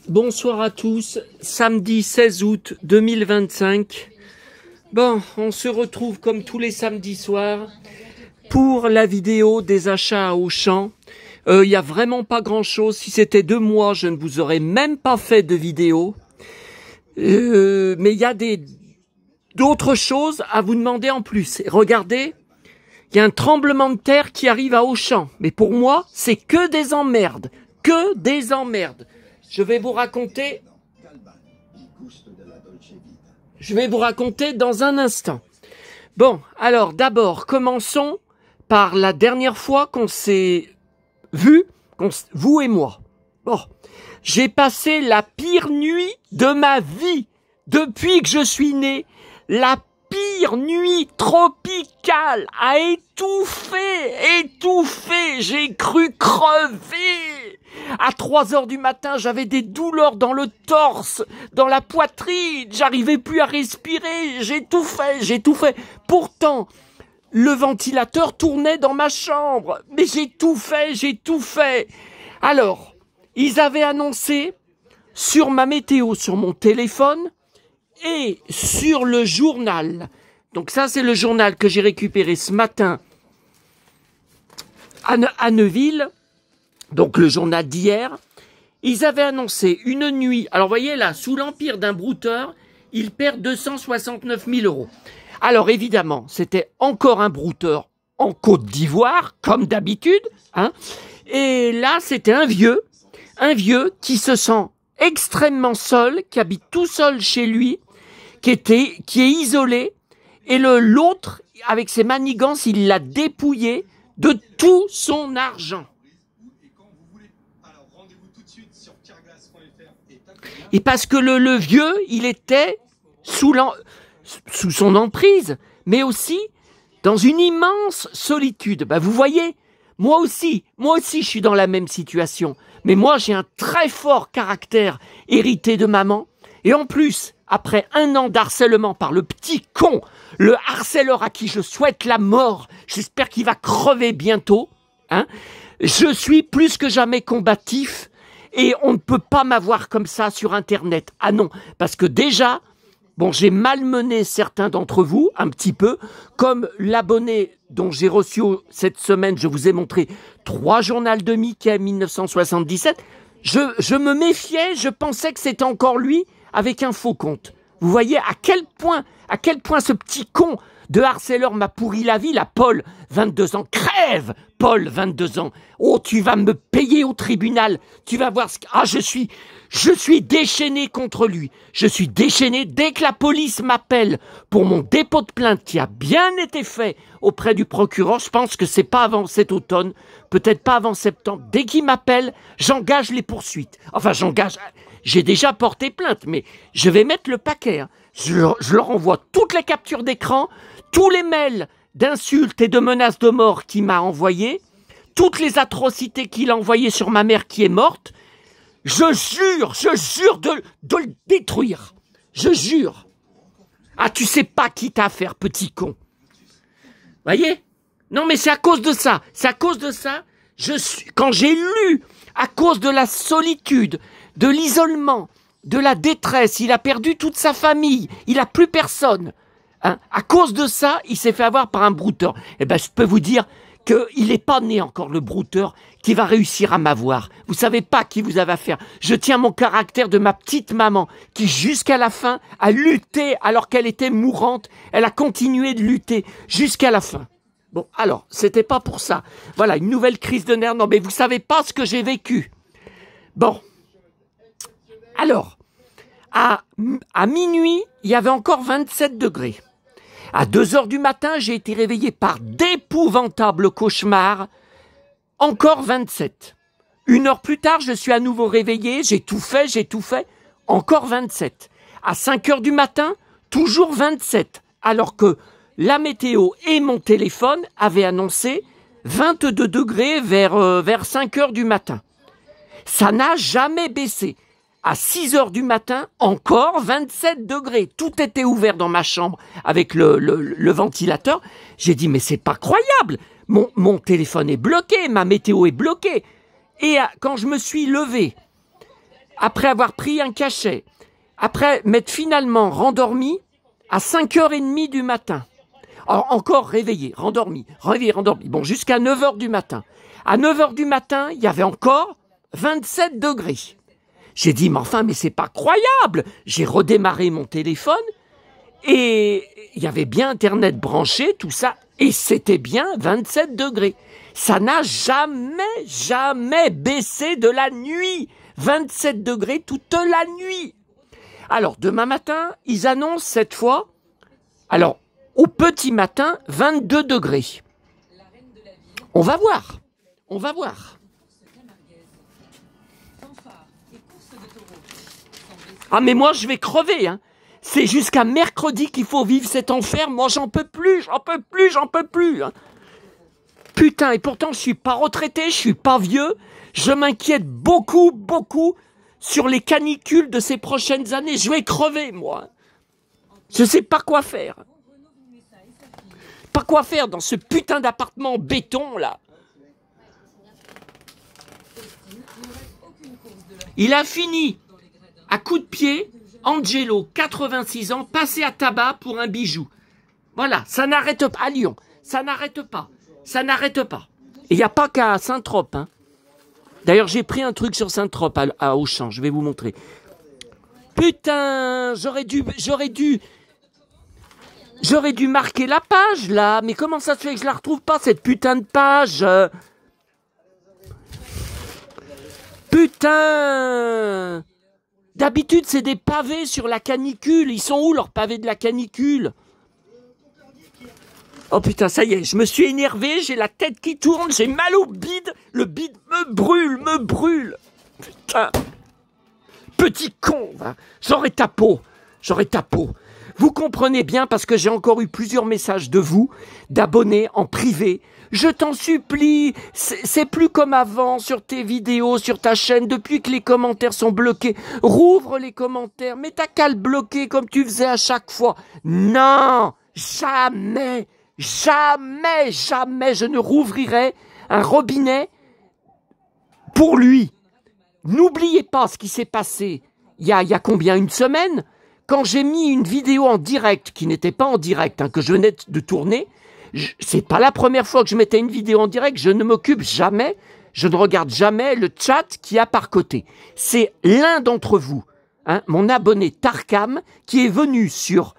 Bonsoir à tous, samedi 16 août 2025. Bon, on se retrouve comme tous les samedis soirs pour la vidéo des achats à Auchan. Il n'y a vraiment pas grand chose. Si c'était 2 mois, je ne vous aurais même pas fait de vidéo. Mais il y a d'autres choses à vous demander en plus. Regardez, il y a un tremblement de terre qui arrive à Auchan. Mais pour moi, c'est que des emmerdes. Que des emmerdes. Je vais vous raconter dans un instant. Bon, alors d'abord, commençons par la dernière fois qu'on s'est vu, vous et moi. Bon, j'ai passé la pire nuit de ma vie depuis que je suis né. La pire nuit tropicale à étouffer. J'ai cru crever. À 3 heures du matin, j'avais des douleurs dans le torse, dans la poitrine. J'arrivais plus à respirer. J'étouffais. Pourtant, le ventilateur tournait dans ma chambre. Mais j'étouffais. Alors, ils avaient annoncé sur ma météo, sur mon téléphone et sur le journal. Donc ça, c'est le journal que j'ai récupéré ce matin à Neuville. Donc le journal d'hier, ils avaient annoncé une nuit. Alors voyez là, sous l'empire d'un brouteur, il perd 269 000 €. Alors évidemment, c'était encore un brouteur en Côte d'Ivoire, comme d'habitude, hein. Et là, c'était un vieux qui se sent extrêmement seul, qui habite tout seul chez lui, qui est isolé. Et l'autre, avec ses manigances, il l'a dépouillé de tout son argent. Et parce que le vieux, il était sous son emprise, mais aussi dans une immense solitude. Bah, vous voyez, moi aussi, je suis dans la même situation. Mais moi, j'ai un très fort caractère hérité de maman. Et en plus, après 1 an d'harcèlement par le petit con, le harceleur à qui je souhaite la mort, j'espère qu'il va crever bientôt, hein, je suis plus que jamais combatif. Et on ne peut pas m'avoir comme ça sur Internet. Ah non, parce que déjà, bon, j'ai malmené certains d'entre vous, un petit peu, comme l'abonné dont j'ai reçu cette semaine, je vous ai montré 3 journaux de Mickey 1977. Je me méfiais, je pensais que c'était encore lui avec un faux compte. Vous voyez à quel point ce petit con de harceleur m'a pourri la vie, là, Paul, 22 ans. Crève, Paul, 22 ans. Oh, tu vas me payer au tribunal. Tu vas voir je suis déchaîné contre lui. Je suis déchaîné dès que la police m'appelle pour mon dépôt de plainte qui a bien été fait auprès du procureur. Je pense que c'est pas avant cet automne, peut-être pas avant septembre. Dès qu'il m'appelle, j'engage les poursuites. Enfin, j'ai déjà porté plainte, mais je vais mettre le paquet, hein. Je leur envoie toutes les captures d'écran, tous les mails d'insultes et de menaces de mort qu'il m'a envoyés, toutes les atrocités qu'il a envoyées sur ma mère qui est morte. Je jure de le détruire. Je jure. Ah, tu sais pas qui t'as affaire, petit con. Voyez? Non, mais c'est à cause de ça. Quand j'ai lu, à cause de la solitude, de l'isolement, de la détresse, il a perdu toute sa famille, il n'a plus personne. Hein? À cause de ça, il s'est fait avoir par un brouteur. Eh ben, je peux vous dire qu'il n'est pas né encore, le brouteur, qui va réussir à m'avoir. Vous savez pas qui vous avez affaire. Je tiens mon caractère de ma petite maman, qui jusqu'à la fin a lutté alors qu'elle était mourante. Elle a continué de lutter jusqu'à la fin. Bon, alors, c'était pas pour ça. Voilà, une nouvelle crise de nerfs. Non, mais vous savez pas ce que j'ai vécu. Bon. Alors, à minuit, il y avait encore 27 degrés. À 2 heures du matin, j'ai été réveillé par d'épouvantables cauchemars. Encore 27. 1 heure plus tard, je suis à nouveau réveillé. J'ai tout fait. Encore 27. À 5 heures du matin, toujours 27. Alors que la météo et mon téléphone avaient annoncé 22 degrés vers 5 heures du matin. Ça n'a jamais baissé. À 6 heures du matin, encore 27 degrés. Tout était ouvert dans ma chambre avec le ventilateur. J'ai dit, mais c'est pas croyable. Mon téléphone est bloqué, ma météo est bloquée. Et quand je me suis levé après avoir pris un cachet, après m'être finalement rendormi à 5h30 du matin. Alors, encore réveillé, rendormi. Bon, jusqu'à 9h du matin. À 9h du matin, il y avait encore 27 degrés. J'ai dit, mais c'est pas croyable. J'ai redémarré mon téléphone et il y avait bien Internet branché, tout ça, et c'était bien 27 degrés. Ça n'a jamais baissé de la nuit. 27 degrés toute la nuit. Alors, demain matin, ils annoncent cette fois, alors, au petit matin, 22 degrés. On va voir. Ah, mais moi, je vais crever, hein. C'est jusqu'à mercredi qu'il faut vivre cet enfer. Moi, j'en peux plus. Hein. Putain, et pourtant, je suis pas retraité, je suis pas vieux. Je m'inquiète beaucoup sur les canicules de ces prochaines années. Je vais crever, moi. Je sais pas quoi faire. Pas quoi faire dans ce putain d'appartement en béton, là. Il a fini, à coups de pied, Angelo, 86 ans, passé à tabac pour un bijou. Voilà, ça n'arrête pas. À Lyon, ça n'arrête pas. Et il n'y a pas qu'à Saint-Trope, hein. D'ailleurs, j'ai pris un truc sur Saint-Trope à Auchan, je vais vous montrer. Putain, j'aurais dû marquer la page, là. Mais comment ça se fait que je la retrouve pas, cette putain de page? Putain! D'habitude, c'est des pavés sur la canicule. Ils sont où, leurs pavés de la canicule? Oh putain, ça y est, je me suis énervé, j'ai la tête qui tourne, j'ai mal au bide. Le bide me brûle. Putain. Petit con, va. J'aurai ta peau. Vous comprenez bien, parce que j'ai encore eu plusieurs messages de vous, d'abonnés en privé. Je t'en supplie, c'est plus comme avant sur tes vidéos, sur ta chaîne, depuis que les commentaires sont bloqués. Rouvre les commentaires, mais t'as qu'à le bloquer comme tu faisais à chaque fois. Non, jamais, je ne rouvrirai un robinet pour lui. N'oubliez pas ce qui s'est passé il y a combien, une semaine? Quand j'ai mis une vidéo en direct, qui n'était pas en direct, hein, que je venais de tourner, c'est pas la première fois que je mettais une vidéo en direct, je ne m'occupe jamais, je ne regarde jamais le chat qu'il y a par côté. C'est l'un d'entre vous, hein, mon abonné Tarkam, qui est venu sur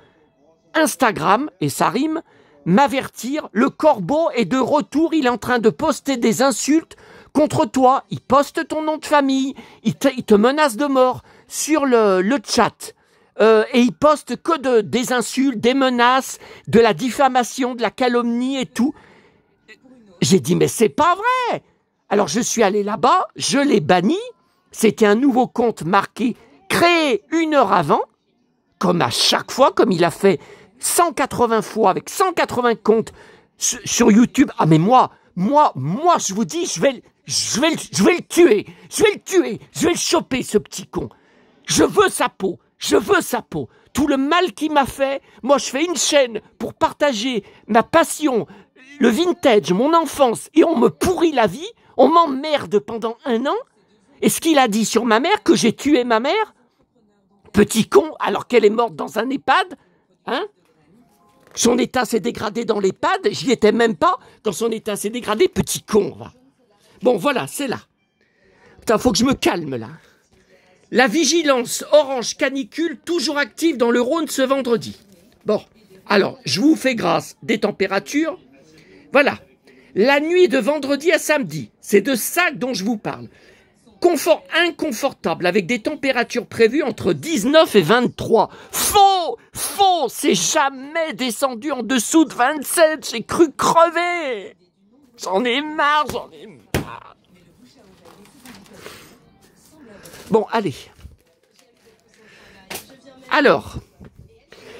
Instagram, et ça rime, m'avertir, le corbeau est de retour, il est en train de poster des insultes contre toi, il poste ton nom de famille, il te menace de mort sur le chat. Et il poste que des insultes, des menaces, de la diffamation, de la calomnie et tout. J'ai dit, mais c'est pas vrai. Alors je suis allé là-bas, je l'ai banni. C'était un nouveau compte marqué, créé 1 heure avant, comme à chaque fois, comme il a fait 180 fois avec 180 comptes sur YouTube. Ah mais moi, je vous dis, je vais le tuer. Je vais le choper, ce petit con. Je veux sa peau. Tout le mal qu'il m'a fait, moi je fais une chaîne pour partager ma passion, le vintage, mon enfance, et on me pourrit la vie, on m'emmerde pendant 1 an. Et ce qu'il a dit sur ma mère, que j'ai tué ma mère, petit con, alors qu'elle est morte dans un EHPAD, hein? Son état s'est dégradé dans l'EHPAD, j'y étais même pas, quand son état s'est dégradé, petit con, va. Bon voilà, c'est là. Putain, faut que je me calme là. La vigilance orange canicule toujours active dans le Rhône ce vendredi. Bon, alors, je vous fais grâce des températures. Voilà, la nuit de vendredi à samedi, c'est de ça dont je vous parle. Confort inconfortable avec des températures prévues entre 19 et 23. Faux, c'est jamais descendu en dessous de 27, j'ai cru crever. J'en ai marre. Bon, allez. Alors,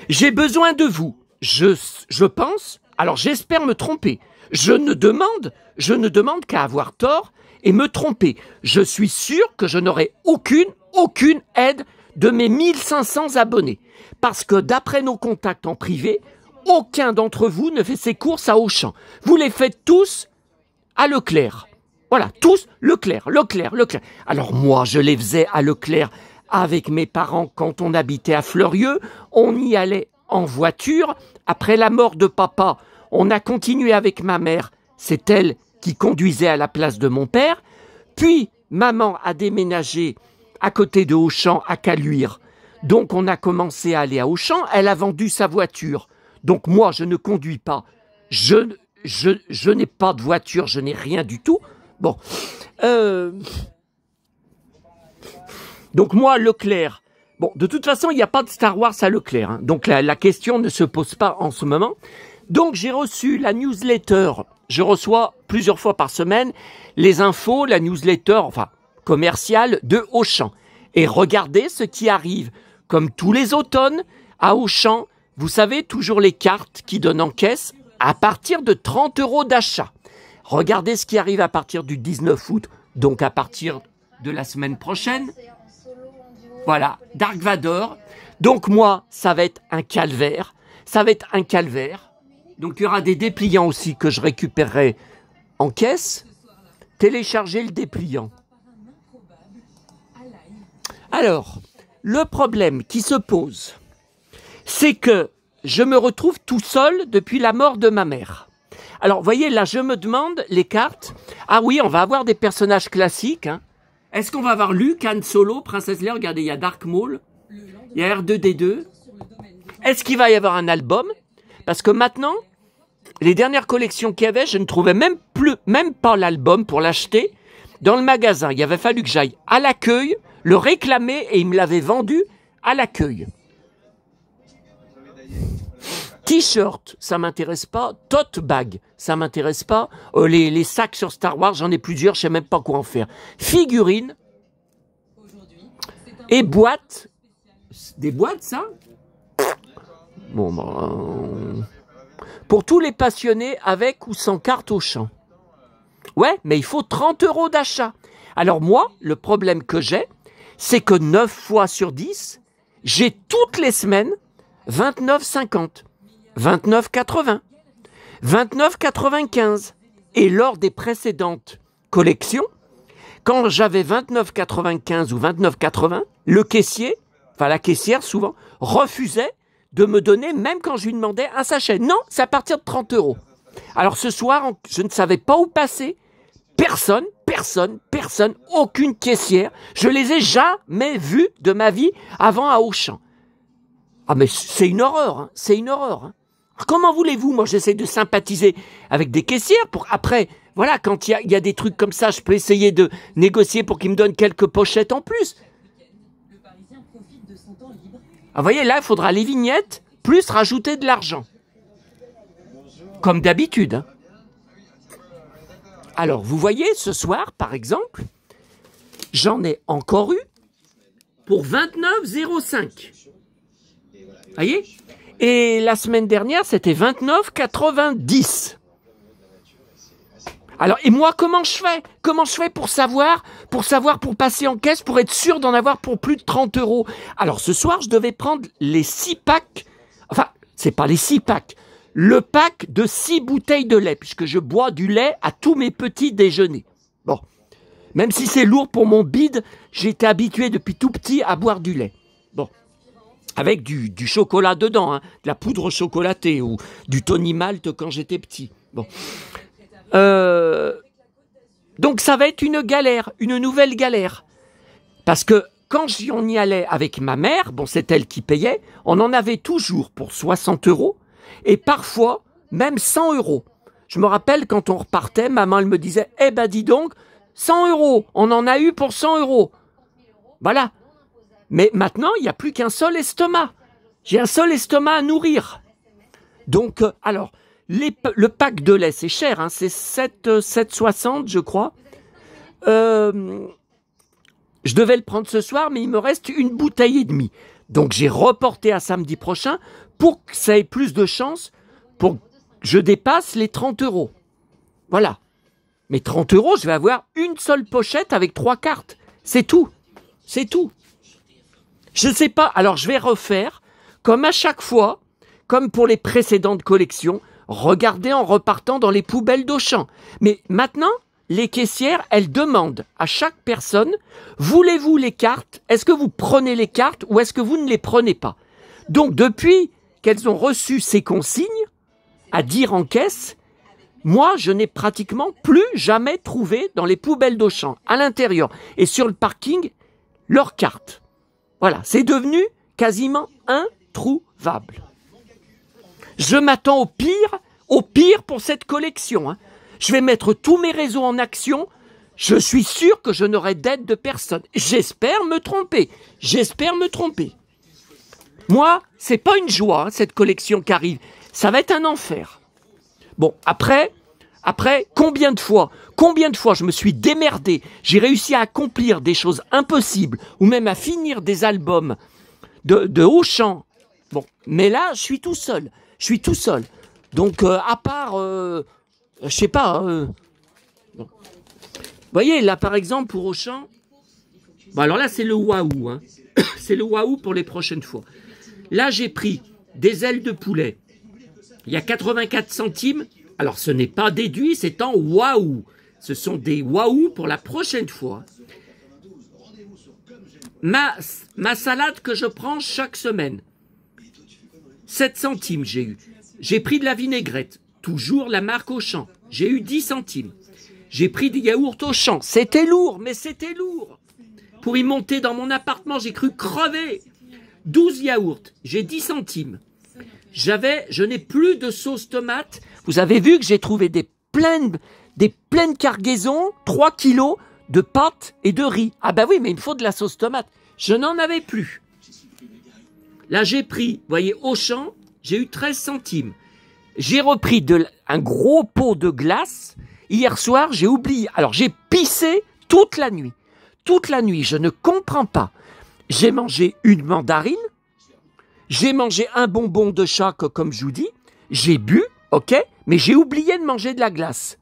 j'ai besoin de vous. Je pense, alors j'espère me tromper. Je ne demande qu'à avoir tort et me tromper. Je suis sûr que je n'aurai aucune aide de mes 1500 abonnés. Parce que d'après nos contacts en privé, aucun d'entre vous ne fait ses courses à Auchan. Vous les faites tous à Leclerc. Voilà, tous Leclerc, Leclerc, Leclerc. Alors moi, je les faisais à Leclerc avec mes parents quand on habitait à Fleurieux. On y allait en voiture. Après la mort de papa, on a continué avec ma mère. C'est elle qui conduisait à la place de mon père. Puis, maman a déménagé à côté de Auchan, à Caluire. Donc, on a commencé à aller à Auchan. Elle a vendu sa voiture. Donc, moi, je ne conduis pas. Je n'ai pas de voiture, je n'ai rien du tout. Bon. Donc, moi, Leclerc. Bon, de toute façon, il n'y a pas de Star Wars à Leclerc. Hein. Donc, la question ne se pose pas en ce moment. Donc, j'ai reçu la newsletter. Je reçois plusieurs fois par semaine les infos, la newsletter, enfin, commerciale de Auchan. Et regardez ce qui arrive. Comme tous les automnes, à Auchan, vous savez, toujours les cartes qui donnent en caisse à partir de 30 € d'achat. Regardez ce qui arrive à partir du 19 août, donc à partir de la semaine prochaine. Voilà, Dark Vador. Donc moi, ça va être un calvaire. Ça va être un calvaire. Donc il y aura des dépliants aussi que je récupérerai en caisse. Télécharger le dépliant. Alors, le problème qui se pose, c'est que je me retrouve tout seul depuis la mort de ma mère. Alors, voyez, là, je me demande, les cartes. Ah oui, on va avoir des personnages classiques. Hein. Est-ce qu'on va avoir Luke, Han Solo, Princesse Leia? Regardez, il y a Dark Maul, il y a R2-D2. Est-ce qu'il va y avoir un album? Parce que maintenant, les dernières collections qu'il y avait, je ne trouvais même pas l'album pour l'acheter dans le magasin. Il avait fallu que j'aille à l'accueil, le réclamer et il me l'avait vendu à l'accueil. T-shirt, ça m'intéresse pas. Tote bag, ça m'intéresse pas. Les sacs sur Star Wars, j'en ai plusieurs, je sais même pas quoi en faire. Figurines et boîtes. Des boîtes, ça? Bon, ben... Pour tous les passionnés, avec ou sans carte Auchan. Ouais, mais il faut 30 € d'achat. Alors moi, le problème que j'ai, c'est que 9 fois sur 10, j'ai toutes les semaines 29,50, 29,80, 29,95. Et lors des précédentes collections, quand j'avais 29,95 ou 29,80, le caissier, enfin la caissière souvent, refusait de me donner, même quand je lui demandais un sachet. Non, c'est à partir de 30 €. Alors ce soir, je ne savais pas où passer. Personne, aucune caissière. Je les ai jamais vues de ma vie avant à Auchan. Ah mais c'est une horreur, hein, c'est une horreur. Hein. Comment voulez-vous? Moi j'essaie de sympathiser avec des caissières pour après, voilà, quand il y a des trucs comme ça, je peux essayer de négocier pour qu'ils me donnent quelques pochettes en plus. Ah, vous voyez, là, il faudra les vignettes, plus rajouter de l'argent. Comme d'habitude. Hein. Alors, vous voyez, ce soir, par exemple, j'en ai encore eu pour 29,05. Vous voyez? Et la semaine dernière, c'était 29,90. Alors, et moi, comment je fais? Comment je fais pour passer en caisse, pour être sûr d'en avoir pour plus de 30 €? Alors, ce soir, je devais prendre les 6 packs. Enfin, c'est pas les 6 packs. Le pack de 6 bouteilles de lait, puisque je bois du lait à tous mes petits déjeuners. Bon. Même si c'est lourd pour mon bide, j'étais habitué depuis tout petit à boire du lait. Bon. Avec du chocolat dedans, hein, de la poudre chocolatée ou du Tony Malt quand j'étais petit. Bon. Donc ça va être une galère, une nouvelle galère. Parce que quand on y allait avec ma mère, bon c'est elle qui payait, on en avait toujours pour 60 € et parfois même 100 €. Je me rappelle quand on repartait, maman elle me disait « Eh ben dis donc, 100 €, on en a eu pour 100 €. » Voilà. Mais maintenant, il n'y a plus qu'un seul estomac. J'ai un seul estomac à nourrir. Donc, alors... le pack de lait, c'est cher, hein, c'est 7,60 je crois. Je devais le prendre ce soir, mais il me reste une bouteille et demie. Donc j'ai reporté à samedi prochain pour que ça ait plus de chance, pour que je dépasse les 30 €. Voilà. Mais 30 €, je vais avoir une seule pochette avec 3 cartes. C'est tout. C'est tout. Je ne sais pas. Alors je vais refaire, comme à chaque fois, comme pour les précédentes collections, regardez en repartant dans les poubelles d'Auchan. Mais maintenant, les caissières, elles demandent à chaque personne, voulez-vous les cartes? Est-ce que vous prenez les cartes ou est-ce que vous ne les prenez pas? Donc, depuis qu'elles ont reçu ces consignes à dire en caisse, moi, je n'ai pratiquement plus jamais trouvé dans les poubelles d'Auchan, à l'intérieur et sur le parking, leurs cartes. Voilà, c'est devenu quasiment introuvable. Je m'attends au pire pour cette collection, hein. Je vais mettre tous mes réseaux en action. Je suis sûr que je n'aurai d'aide de personne. J'espère me tromper. Moi, c'est pas une joie, hein, cette collection qui arrive. Ça va être un enfer. Bon, après, combien de fois je me suis démerdé, j'ai réussi à accomplir des choses impossibles, ou même à finir des albums de Auchan. Bon, mais là, je suis tout seul. Donc, à part... je sais pas. Bon. Vous voyez, là, par exemple, pour Auchan, bon, alors là, c'est le waouh. Hein. C'est le waouh pour les prochaines fois. Là, j'ai pris des ailes de poulet. Il y a 84 centimes. Alors, ce n'est pas déduit, c'est en waouh. Ce sont des waouh pour la prochaine fois. Ma salade que je prends chaque semaine. 7 centimes, j'ai eu. J'ai pris de la vinaigrette. Toujours la marque Auchan. J'ai eu 10 centimes. J'ai pris des yaourts Auchan. C'était lourd, mais c'était lourd. Pour y monter dans mon appartement, j'ai cru crever. 12 yaourts. J'ai 10 centimes. Je n'ai plus de sauce tomate. Vous avez vu que j'ai trouvé des pleines cargaisons, 3 kilos de pâtes et de riz. Ah ben oui, mais il me faut de la sauce tomate. Je n'en avais plus. Là, j'ai pris, vous voyez, Auchan, j'ai eu 13 centimes. J'ai repris un gros pot de glace. Hier soir, j'ai oublié. Alors, j'ai pissé toute la nuit. Toute la nuit, je ne comprends pas. J'ai mangé une mandarine. J'ai mangé un bonbon de chat, comme je vous dis. J'ai bu, ok, mais j'ai oublié de manger de la glace.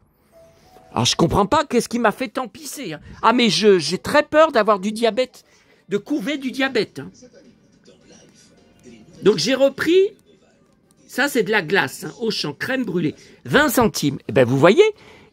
Alors, je comprends pas qu'est-ce qui m'a fait tant pisser. Hein. Ah, mais j'ai très peur d'avoir du diabète, de couver du diabète. Hein. Donc, j'ai repris... Ça, c'est de la glace, hein, Auchan, crème brûlée, 20 centimes. Eh bien, vous voyez,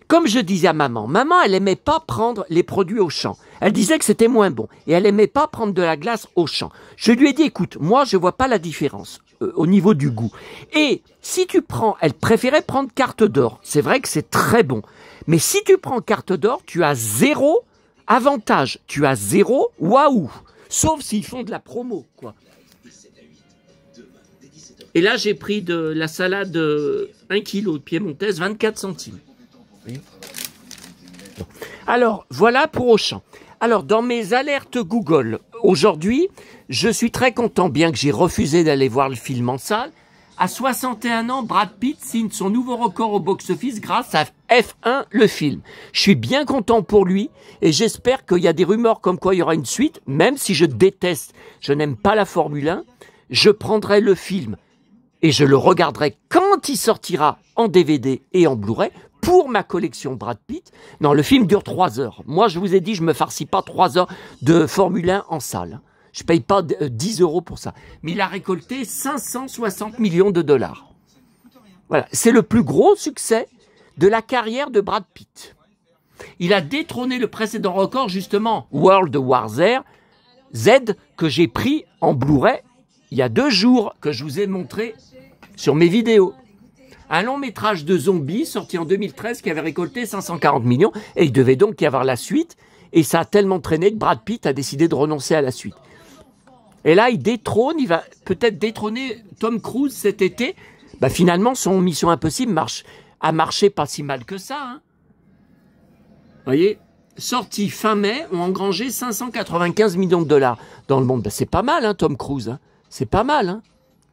comme je disais à maman, elle aimait pas prendre les produits Auchan. Elle disait que c'était moins bon. Et elle aimait pas prendre de la glace Auchan. Je lui ai dit, écoute, moi, je vois pas la différence au niveau du goût. Et si tu prends, elle préférait prendre carte d'or. C'est vrai que c'est très bon. Mais si tu prends carte d'or, tu as 0 avantage. Tu as 0 waouh. Sauf s'ils font de la promo, quoi. Et là, j'ai pris de la salade 1 kg de piémontaise, 24 centimes. Oui. Bon. Alors, voilà pour Auchan. Alors, dans mes alertes Google, aujourd'hui, je suis très content, bien que j'ai refusé d'aller voir le film en salle. À 61 ans, Brad Pitt signe son nouveau record au box-office grâce à F1, le film. Je suis bien content pour lui et j'espère qu'il y a des rumeurs comme quoi il y aura une suite, même si je n'aime pas la Formule 1, je prendrai le film. Et je le regarderai quand il sortira en DVD et en Blu-ray pour ma collection Brad Pitt. Non, le film dure 3 heures. Moi, je vous ai dit, je me farcis pas 3 heures de Formule 1 en salle. Je paye pas 10 € pour ça. Mais il a récolté 560 millions de dollars. Voilà, c'est le plus gros succès de la carrière de Brad Pitt. Il a détrôné le précédent record, justement, World War Z, que j'ai pris en Blu-ray il y a 2 jours, que je vous ai montré sur mes vidéos. Un long métrage de zombies sorti en 2013 qui avait récolté 540 millions et il devait donc y avoir la suite et ça a tellement traîné que Brad Pitt a décidé de renoncer à la suite. Et là, il va peut-être détrôner Tom Cruise cet été. Bah, finalement, son Mission Impossible a marché pas si mal que ça. Hein. Vous voyez, sorti fin mai, ont engrangé 595 millions de dollars dans le monde. Bah, c'est pas mal, hein, Tom Cruise. Hein. C'est pas mal, hein.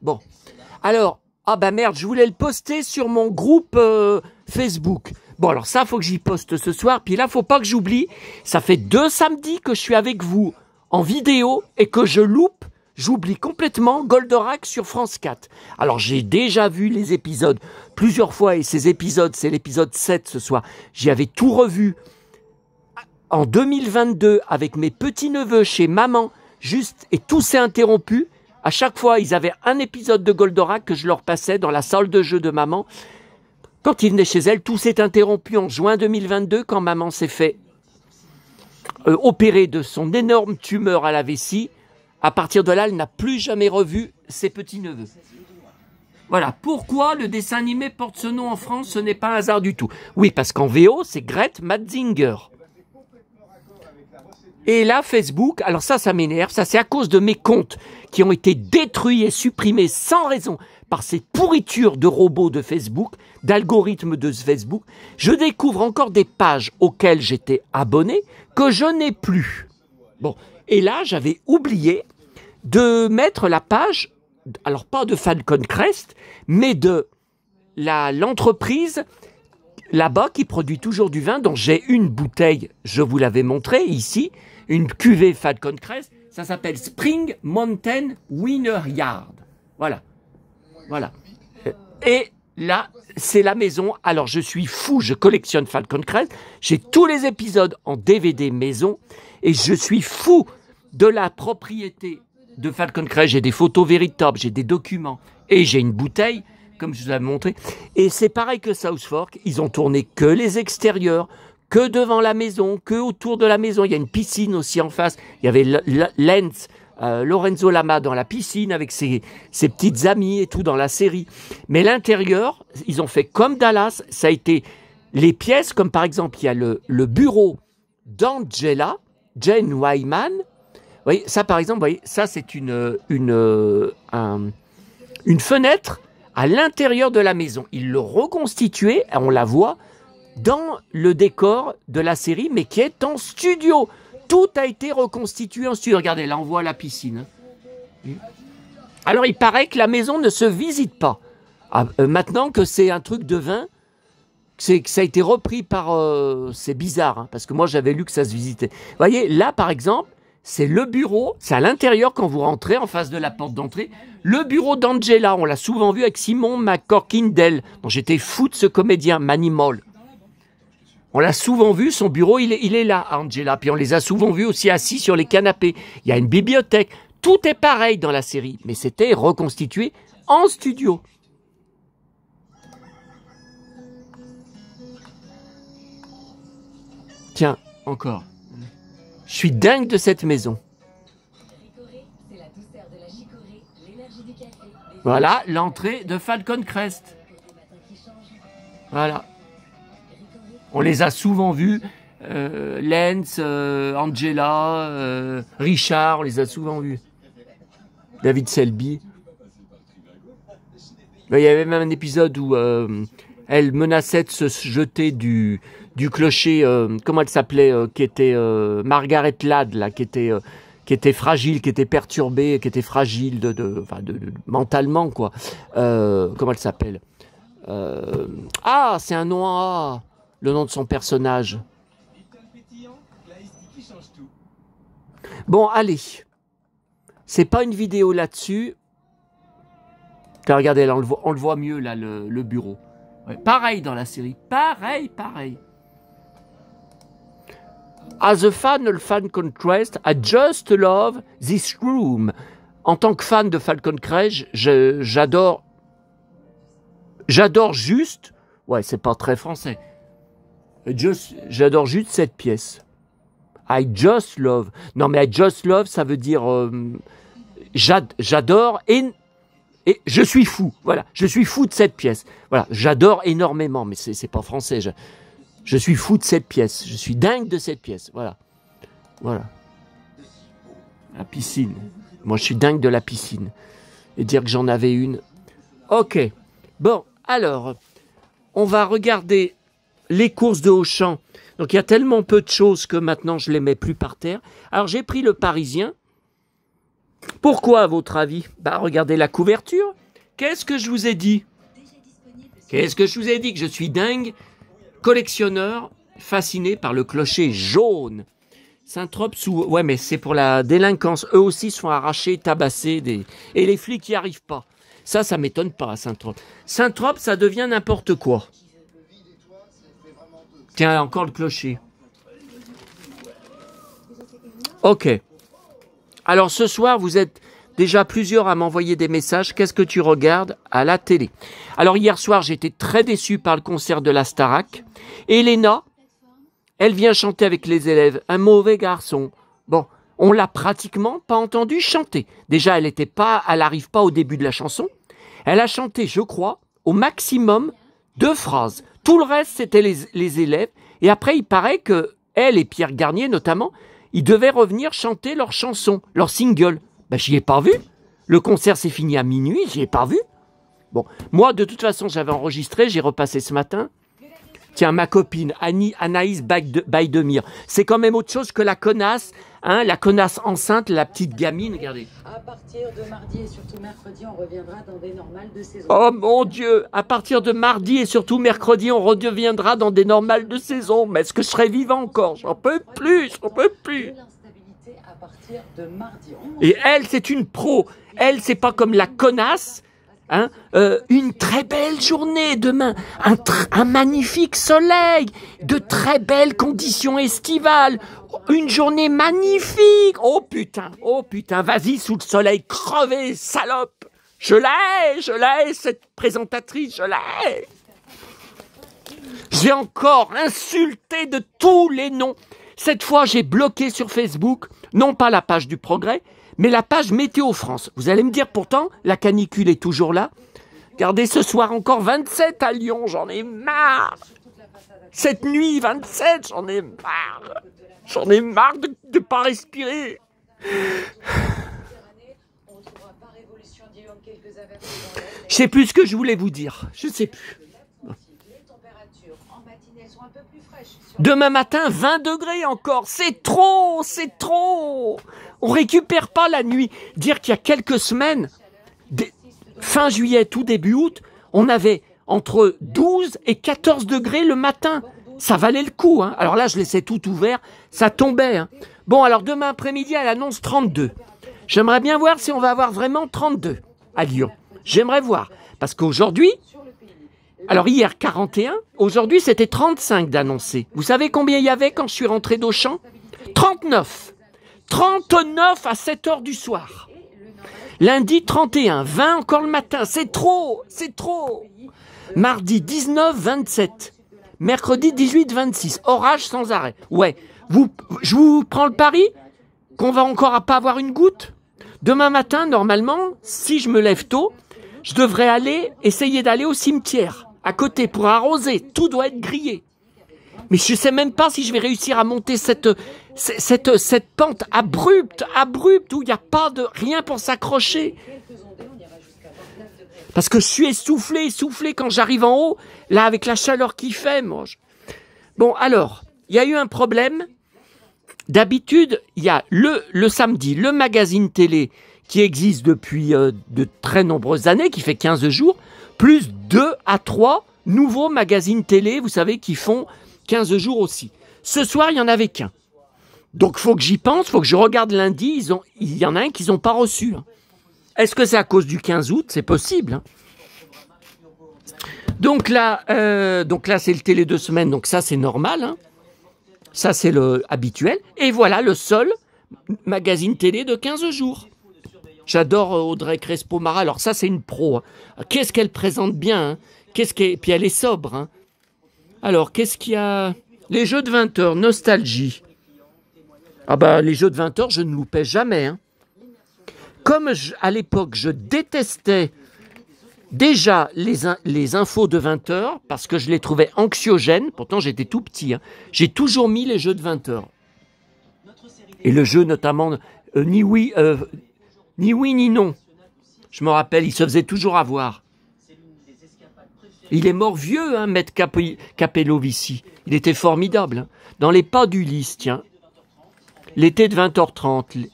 Bon. Alors, ah bah merde, je voulais le poster sur mon groupe Facebook. Bon, alors ça, faut que j'y poste ce soir. Puis là, faut pas que j'oublie. Ça fait 2 samedis que je suis avec vous en vidéo et que j'oublie complètement Goldorak sur France 4. Alors, j'ai déjà vu les épisodes plusieurs fois et ces épisodes, c'est l'épisode 7 ce soir. J'y avais tout revu en 2022 avec mes petits-neveux chez maman, juste, et tout s'est interrompu. À chaque fois, ils avaient un épisode de Goldorak que je leur passais dans la salle de jeu de maman. Quand il venait chez elle, tout s'est interrompu en juin 2022 quand maman s'est fait opérer de son énorme tumeur à la vessie. À partir de là, elle n'a plus jamais revu ses petits-neveux. Voilà. Pourquoi le dessin animé porte ce nom en France? Ce n'est pas un hasard du tout. Oui, parce qu'en VO, c'est Grete Matzinger. Et là, Facebook, alors ça m'énerve. Ça, c'est à cause de mes comptes qui ont été détruits et supprimés sans raison par ces pourritures de robots de Facebook, d'algorithmes de Facebook. Je découvre encore des pages auxquelles j'étais abonné que je n'ai plus. Bon. Et là, j'avais oublié de mettre la page, alors pas de Falcon Crest, mais de l'entreprise là-bas qui produit toujours du vin, dont j'ai une bouteille, je vous l'avais montré ici, une cuvée Falcon Crest, ça s'appelle Spring Mountain Vineyard. Voilà. Voilà. Et là, c'est la maison. Alors, je suis fou, je collectionne Falcon Crest. J'ai tous les épisodes en DVD maison et je suis fou de la propriété de Falcon Crest. J'ai des photos véritables, j'ai des documents et j'ai une bouteille, comme je vous l'avais montré. Et c'est pareil que South Fork, ils ont tourné que les extérieurs, que devant la maison, que autour de la maison. Il y a une piscine aussi en face. Il y avait Lens, Lorenzo Lama dans la piscine avec ses petites amies et tout dans la série. Mais l'intérieur, ils ont fait comme Dallas. Ça a été les pièces, comme par exemple, il y a le bureau d'Angela, Jane Wyman. Vous voyez, ça par exemple, vous voyez, ça c'est une fenêtre à l'intérieur de la maison. Ils l'ont reconstituée, on la voit, dans le décor de la série, mais qui est en studio. Tout a été reconstitué en studio. Regardez, là on voit la piscine. Alors il paraît que la maison ne se visite pas. Maintenant que c'est un truc de vin, que ça a été repris par... c'est bizarre, hein, parce que moi j'avais lu que ça se visitait. Vous voyez, là par exemple, c'est le bureau, c'est à l'intérieur quand vous rentrez, en face de la porte d'entrée. Le bureau d'Angela, on l'a souvent vu avec Simon McCorkindale, dont j'étais fou de ce comédien, Manimal. On l'a souvent vu, son bureau, il est là, Angela. Puis on les a souvent vus aussi assis sur les canapés. Il y a une bibliothèque. Tout est pareil dans la série, mais c'était reconstitué en studio. Tiens, encore. Je suis dingue de cette maison. Voilà l'entrée de Falcon Crest. Voilà. On les a souvent vus. Lance, Angela, Richard, on les a souvent vus. David Selby. Il y avait même un épisode où elle menaçait de se jeter du clocher, comment elle s'appelait, qui était Margaret Ladd, là, qui était fragile, qui était perturbée, qui était fragile mentalement, quoi. Comment elle s'appelle c'est un nom A, le nom de son personnage. Bon, allez. C'est pas une vidéo là-dessus. Regardez, là, on le voit mieux, là, le bureau. Ouais, pareil dans la série. Pareil. As a fan of Falcon Crest, I just love this room. En tant que fan de Falcon Crest, j'adore juste... Ouais, c'est pas très français. J'adore juste cette pièce. I just love. Non, mais I just love, ça veut dire... j'adore et je suis fou. Voilà, je suis fou de cette pièce. Voilà, j'adore énormément, mais c'est pas français. Je suis fou de cette pièce. Je suis dingue de cette pièce. Voilà. La piscine. Moi, je suis dingue de la piscine. Et dire que j'en avais une. Ok. Bon, alors, on va regarder les courses de Auchan. Donc, il y a tellement peu de choses que maintenant, je ne les mets plus par terre. Alors, j'ai pris le Parisien. Pourquoi, à votre avis? Regardez la couverture. Qu'est-ce que je vous ai dit? Que je suis dingue, collectionneur, fasciné par le clocher jaune. Saint-Trope sous... Ouais, mais c'est pour la délinquance. Eux aussi se font arracher, tabasser. Et les flics n'y arrivent pas. Ça m'étonne pas à Saint-Trope. Saint-Trope, ça devient n'importe quoi. Tiens, encore le clocher. Ok. Alors ce soir, vous êtes déjà plusieurs à m'envoyer des messages. Qu'est-ce que tu regardes à la télé? Alors hier soir, j'étais très déçu par le concert de la Starac. Elena, elle vient chanter avec les élèves. Un mauvais garçon. Bon, on l'a pratiquement pas entendu chanter. Déjà, elle n'arrive pas au début de la chanson. Elle a chanté, je crois, au maximum 2 phrases. Tout le reste, c'était les élèves. Et après, il paraît que elle et Pierre Garnier, notamment, ils devaient revenir chanter leur chanson, leur single. Ben, j'y ai pas vu. Le concert s'est fini à minuit, j'y ai pas vu. Bon, moi, de toute façon, j'avais enregistré, j'ai repassé ce matin. Tiens, ma copine, Anaïs Baïdemire, c'est quand même autre chose que la connasse, hein, la connasse enceinte, la petite gamine, regardez. À partir de mardi et surtout mercredi, on reviendra dans des normales de saison. Oh mon Dieu, à partir de mardi et surtout mercredi, on reviendra dans des normales de saison. Mais est-ce que je serai vivant encore? J'en peux plus, j'en peux plus. À partir de mardi. Et elle, c'est une pro. Elle, c'est pas comme la connasse. Hein, une très belle journée demain, un magnifique soleil, de très belles conditions estivales, une journée magnifique. Oh putain, vas-y sous le soleil, crevez, salope. Je l'ai, cette présentatrice, je l'ai. J'ai encore insulté de tous les noms. Cette fois, j'ai bloqué sur Facebook, non pas la page du Progrès, mais la page Météo France. Vous allez me dire pourtant, la canicule est toujours là. Regardez, ce soir encore 27 à Lyon, j'en ai marre. Cette nuit, 27, j'en ai marre. J'en ai marre de ne pas respirer. Je sais plus ce que je voulais vous dire. Je sais plus. Demain matin, 20 degrés encore. C'est trop, c'est trop. On récupère pas la nuit. Dire qu'il y a quelques semaines, fin juillet, tout début août, on avait entre 12 et 14 degrés le matin. Ça valait le coup. Hein. Alors là, je laissais tout ouvert. Ça tombait. Hein. Bon, alors demain après-midi, elle annonce 32. J'aimerais bien voir si on va avoir vraiment 32 à Lyon. J'aimerais voir. Parce qu'aujourd'hui, alors hier 41, aujourd'hui c'était 35 d'annoncé. Vous savez combien il y avait quand je suis rentré d'Auchan? 39. 39 à 7 heures du soir. Lundi 31, 20 encore le matin. C'est trop, c'est trop. Mardi 19, 27. Mercredi 18, 26. Orage sans arrêt. Ouais, je vous prends le pari qu'on va encore pas avoir une goutte. Demain matin, normalement, si je me lève tôt, je devrais essayer d'aller au cimetière, à côté, pour arroser. Tout doit être grillé. Mais je ne sais même pas si je vais réussir à monter cette pente abrupte, où il n'y a pas de rien pour s'accrocher. Parce que je suis essoufflé quand j'arrive en haut, là, avec la chaleur qu'il fait, moi. Bon, alors, il y a eu un problème. D'habitude, il y a le samedi, le magazine télé qui existe depuis de très nombreuses années, qui fait 15 jours, plus 2 à 3 nouveaux magazines télé, vous savez, qui font 15 jours aussi. Ce soir, il n'y en avait qu'un. Donc, il faut que j'y pense, il faut que je regarde lundi, il y en a un qu'ils n'ont pas reçu. Hein. Est-ce que c'est à cause du 15 août? C'est possible. Hein. Donc là, c'est le télé 2 semaines, donc ça, c'est normal. Hein. Ça, c'est le habituel. Et voilà le seul magazine télé de 15 jours. J'adore Audrey Crespo-Mara. Alors ça, c'est une pro. Hein. Qu'est-ce qu'elle présente bien. Hein. Puis elle est sobre. Hein. Alors, qu'est-ce qu'il y a? Les jeux de 20 heures, nostalgie. Ah bah, les jeux de 20 heures, je ne loupais jamais. Hein. Comme à l'époque, je détestais déjà les infos de 20 heures, parce que je les trouvais anxiogènes. Pourtant, j'étais tout petit. Hein. J'ai toujours mis les jeux de 20 heures. Et le jeu, notamment, ni oui, ni non. Je me rappelle, il se faisait toujours avoir. Il est mort vieux, hein, Maître Capello-Vici. Il était formidable. Hein. Dans les pas d'Ulysse, tiens. L'été de 20h30.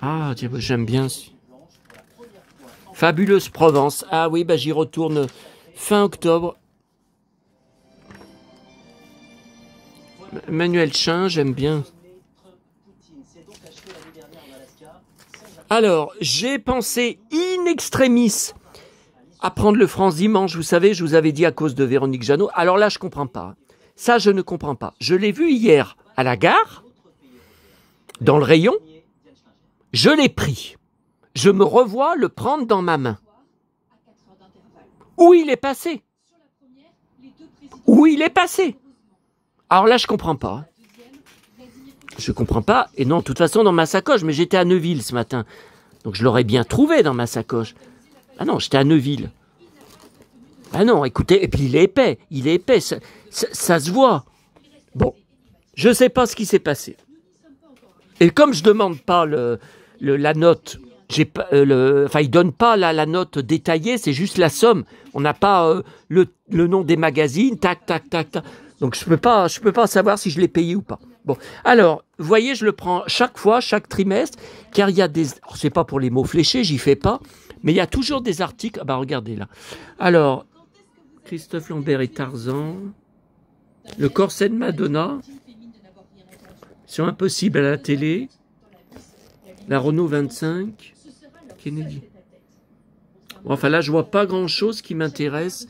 Ah, j'aime bien. Fabuleuse Provence. Ah oui, bah, j'y retourne fin octobre. Manuel Chin, j'aime bien. Alors, j'ai pensé in extremis à prendre le France Dimanche. Vous savez, je vous avais dit à cause de Véronique Jeannot. Alors là, je comprends pas. Ça, je ne comprends pas. Je l'ai vu hier à la gare, dans le rayon. Je l'ai pris. Je me revois le prendre dans ma main. Où il est passé? Où il est passé? Alors là, je comprends pas. Je comprends pas. Et non, de toute façon, dans ma sacoche. Mais j'étais à Neuville ce matin. Donc je l'aurais bien trouvé dans ma sacoche. Ah non, j'étais à Neuville. Ah non, écoutez, et puis il est épais. Il est épais. Ça se voit. Bon, je sais pas ce qui s'est passé. Et comme je demande pas la note, il donne pas la note détaillée, c'est juste la somme. On n'a pas le nom des magazines, tac, tac, tac, tac. Donc je peux pas savoir si je l'ai payé ou pas. Bon, alors, vous voyez, je le prends chaque fois, chaque trimestre, car il y a des... C'est pas pour les mots fléchés, j'y fais pas, mais il y a toujours des articles... Ah bah regardez là. Alors, Christophe Lambert et Tarzan, le corset de Madonna, Mission Impossible à la télé, la Renault 25, Kennedy. Bon, enfin là, je vois pas grand-chose qui m'intéresse.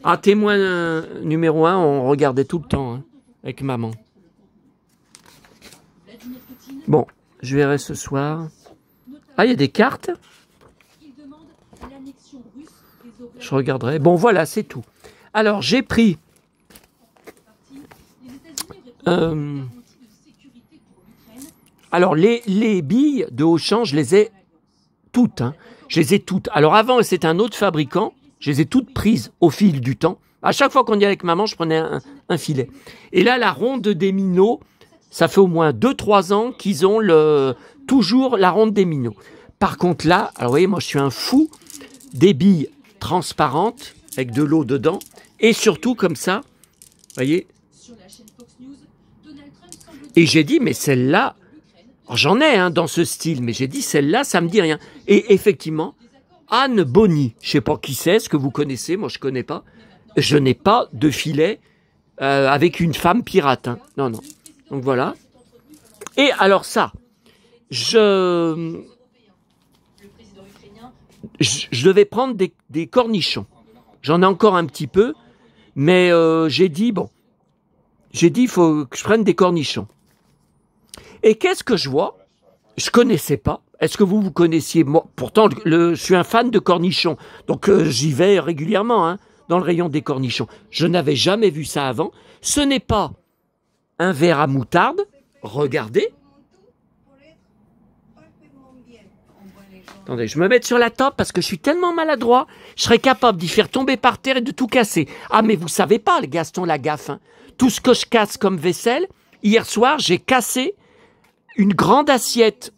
Ah, Témoin numéro 1, on regardait tout le temps, hein, avec maman. Bon, je verrai ce soir. Ah, il y a des cartes. Je regarderai. Bon, voilà, c'est tout. Alors, j'ai pris... alors, les billes de Auchan, je les ai toutes. Hein. Je les ai toutes. Alors, avant, c'est un autre fabricant. Je les ai toutes prises au fil du temps. À chaque fois qu'on y allait avec maman, je prenais un filet. Et là, la ronde des minots, ça fait au moins 2-3 ans qu'ils ont toujours la ronde des minots. Par contre, là, alors vous voyez, moi, je suis un fou des billes transparentes avec de l'eau dedans. Et surtout, comme ça, vous voyez. Et j'ai dit, mais celle-là, j'en ai dans ce style, mais j'ai dit, celle-là, ça me dit rien. Et effectivement, Anne Bonny, je ne sais pas qui c'est, ce que vous connaissez, moi je ne connais pas. Je n'ai pas de filet avec une femme pirate. Hein. Non, non. Donc voilà. Et alors ça, je devais prendre des cornichons. J'en ai encore un petit peu, mais j'ai dit, il faut que je prenne des cornichons. Et qu'est-ce que je vois? Je connaissais pas. Est-ce que vous connaissiez? Moi, pourtant, je suis un fan de cornichons. Donc, j'y vais régulièrement, hein, dans le rayon des cornichons. Je n'avais jamais vu ça avant. Ce n'est pas un verre à moutarde. Regardez. Attendez, je me mets sur la table parce que je suis tellement maladroit. Je serais capable d'y faire tomber par terre et de tout casser. Ah, mais vous savez pas, le Gaston Lagaffe. Hein. Tout ce que je casse comme vaisselle. Hier soir, j'ai cassé une grande assiette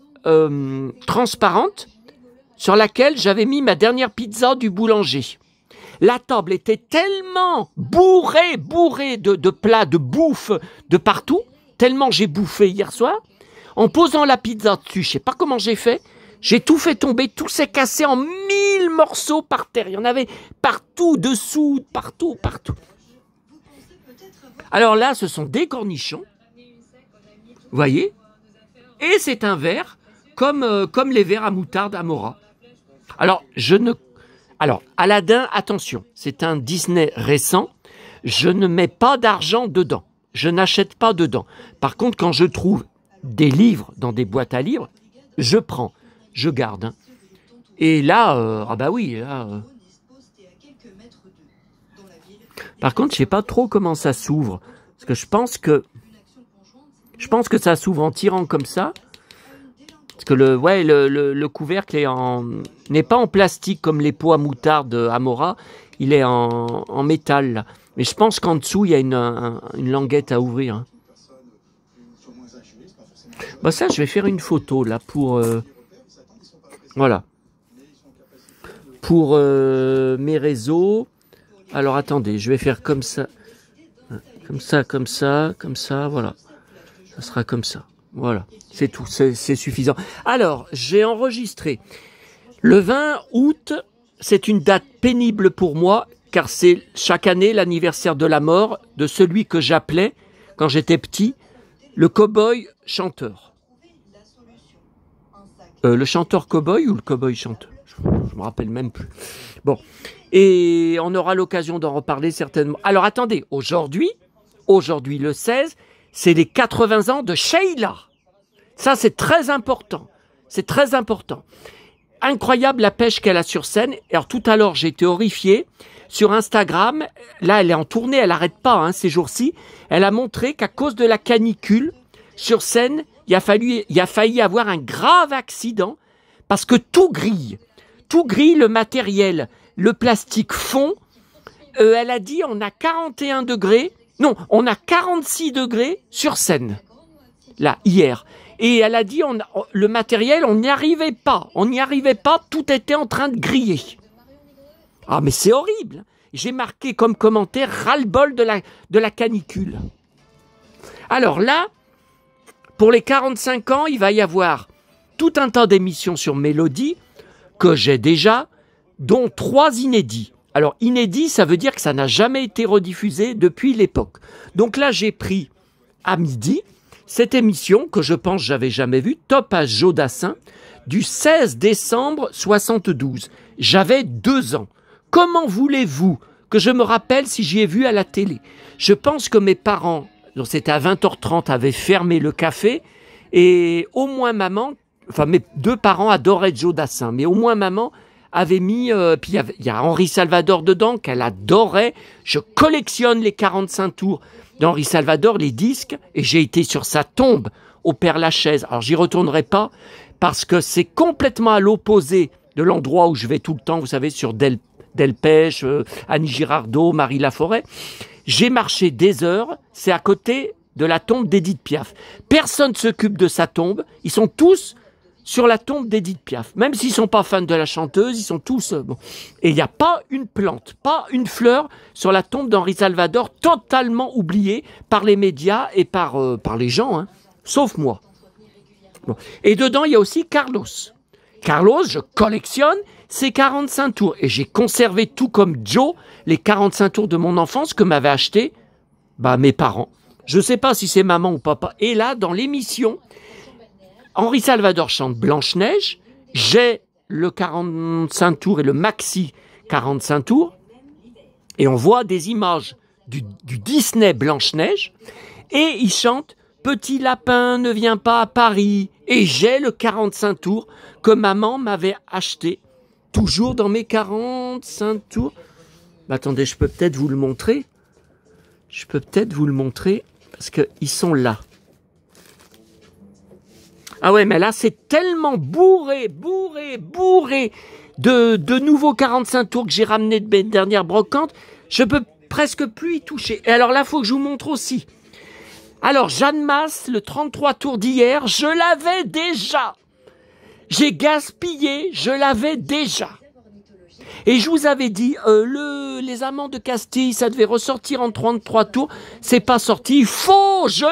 transparente sur laquelle j'avais mis ma dernière pizza du boulanger. La table était tellement bourrée de plats, de bouffe de partout, tellement j'ai bouffé hier soir. En posant la pizza dessus, je ne sais pas comment j'ai fait, j'ai tout fait tomber, tout s'est cassé en 1000 morceaux par terre. Il y en avait partout, dessous, partout. Alors là, ce sont des cornichons, vous voyez, et c'est un verre comme les verres à moutarde Amora. Alors, Aladdin, attention, c'est un Disney récent. Je ne mets pas d'argent dedans. Je n'achète pas dedans. Par contre, quand je trouve des livres dans des boîtes à livres, je prends, je garde. Hein. Et là, Par contre, je ne sais pas trop comment ça s'ouvre. Parce que je pense que ça s'ouvre en tirant comme ça. Parce que le couvercle n'est pas en plastique comme les pots à moutarde Amora, il est en métal. Là. Mais je pense qu'en dessous, il y a une languette à ouvrir. Hein. Bon, ça, je vais faire une photo là pour... voilà. Pour mes réseaux. Alors, attendez, je vais faire comme ça. Comme ça, voilà. Ça sera comme ça. Voilà, c'est tout, c'est suffisant. Alors, j'ai enregistré. Le 20 août, c'est une date pénible pour moi, car c'est chaque année l'anniversaire de la mort de celui que j'appelais, quand j'étais petit, le cow-boy chanteur. Le chanteur cow-boy ou le cow-boy chanteur? Je me rappelle même plus. Bon, et on aura l'occasion d'en reparler certainement. Alors, attendez, aujourd'hui, le 16, c'est les 80 ans de Sheila. Ça, c'est très important. C'est très important. Incroyable la pêche qu'elle a sur scène. Alors tout à l'heure, j'ai été horrifié. Sur Instagram, là, elle est en tournée, elle n'arrête pas ces jours-ci. Elle a montré qu'à cause de la canicule, sur scène, il a failli avoir un grave accident parce que tout grille. Tout grille, le matériel, le plastique fond. Elle a dit on a 41 degrés. Non, on a 46 degrés sur scène. Là, hier. Et elle a dit le matériel, on n'y arrivait pas. On n'y arrivait pas, tout était en train de griller. Ah, mais c'est horrible. J'ai marqué comme commentaire ras-le-bol de la canicule. Alors là, pour les 45 ans, il va y avoir tout un tas d'émissions sur Mélodie que j'ai déjà, dont 3 inédits. Alors, inédit, ça veut dire que ça n'a jamais été rediffusé depuis l'époque. Donc là, j'ai pris à midi cette émission que je pense que j'avais jamais vue, Topaz Jodassin, du 16 décembre 72. J'avais 2 ans. Comment voulez-vous que je me rappelle si j'y ai vu à la télé? Je pense que mes parents, donc c'était à 20h30, avaient fermé le café et au moins maman, enfin mes 2 parents adoraient Jodassin, mais au moins maman avait mis, puis il y a Henri Salvador dedans qu'elle adorait. Je collectionne les 45 tours d'Henri Salvador, les disques, et j'ai été sur sa tombe au Père-Lachaise. Alors j'y retournerai pas parce que c'est complètement à l'opposé de l'endroit où je vais tout le temps, vous savez, sur Delpech, Annie Girardot, Marie Laforêt. J'ai marché des heures, c'est à côté de la tombe d'Édith Piaf. Personne ne s'occupe de sa tombe, ils sont tous sur la tombe d'Édith Piaf. Même s'ils ne sont pas fans de la chanteuse, ils sont tous... bon. Et il n'y a pas une plante, pas une fleur sur la tombe d'Henri Salvador, totalement oubliée par les médias et par les gens, sauf moi. Bon. Et dedans, il y a aussi Carlos. Carlos, je collectionne ses 45 tours. Et j'ai conservé tout comme Joe, les 45 tours de mon enfance que m'avaient acheté mes parents. Je ne sais pas si c'est maman ou papa. Et là, dans l'émission, Henri Salvador chante Blanche-Neige. J'ai le 45 tours et le maxi 45 tours. Et on voit des images du Disney Blanche-Neige. Et il chante Petit lapin ne vient pas à Paris. Et j'ai le 45 tours que maman m'avait acheté. Toujours dans mes 45 tours. Attendez, je peux peut-être vous le montrer. Parce qu'ils sont là. Ah ouais, mais là, c'est tellement bourré de nouveaux 45 tours que j'ai ramené de mes dernières brocantes. Je peux presque plus y toucher. Et alors là, il faut que je vous montre aussi. Alors, Jeanne Masse, le 33 tours d'hier, je l'avais déjà. J'ai gaspillé, je l'avais déjà. Et je vous avais dit, les Amants de Castille, ça devait ressortir en 33 tours. C'est pas sorti. Faux, je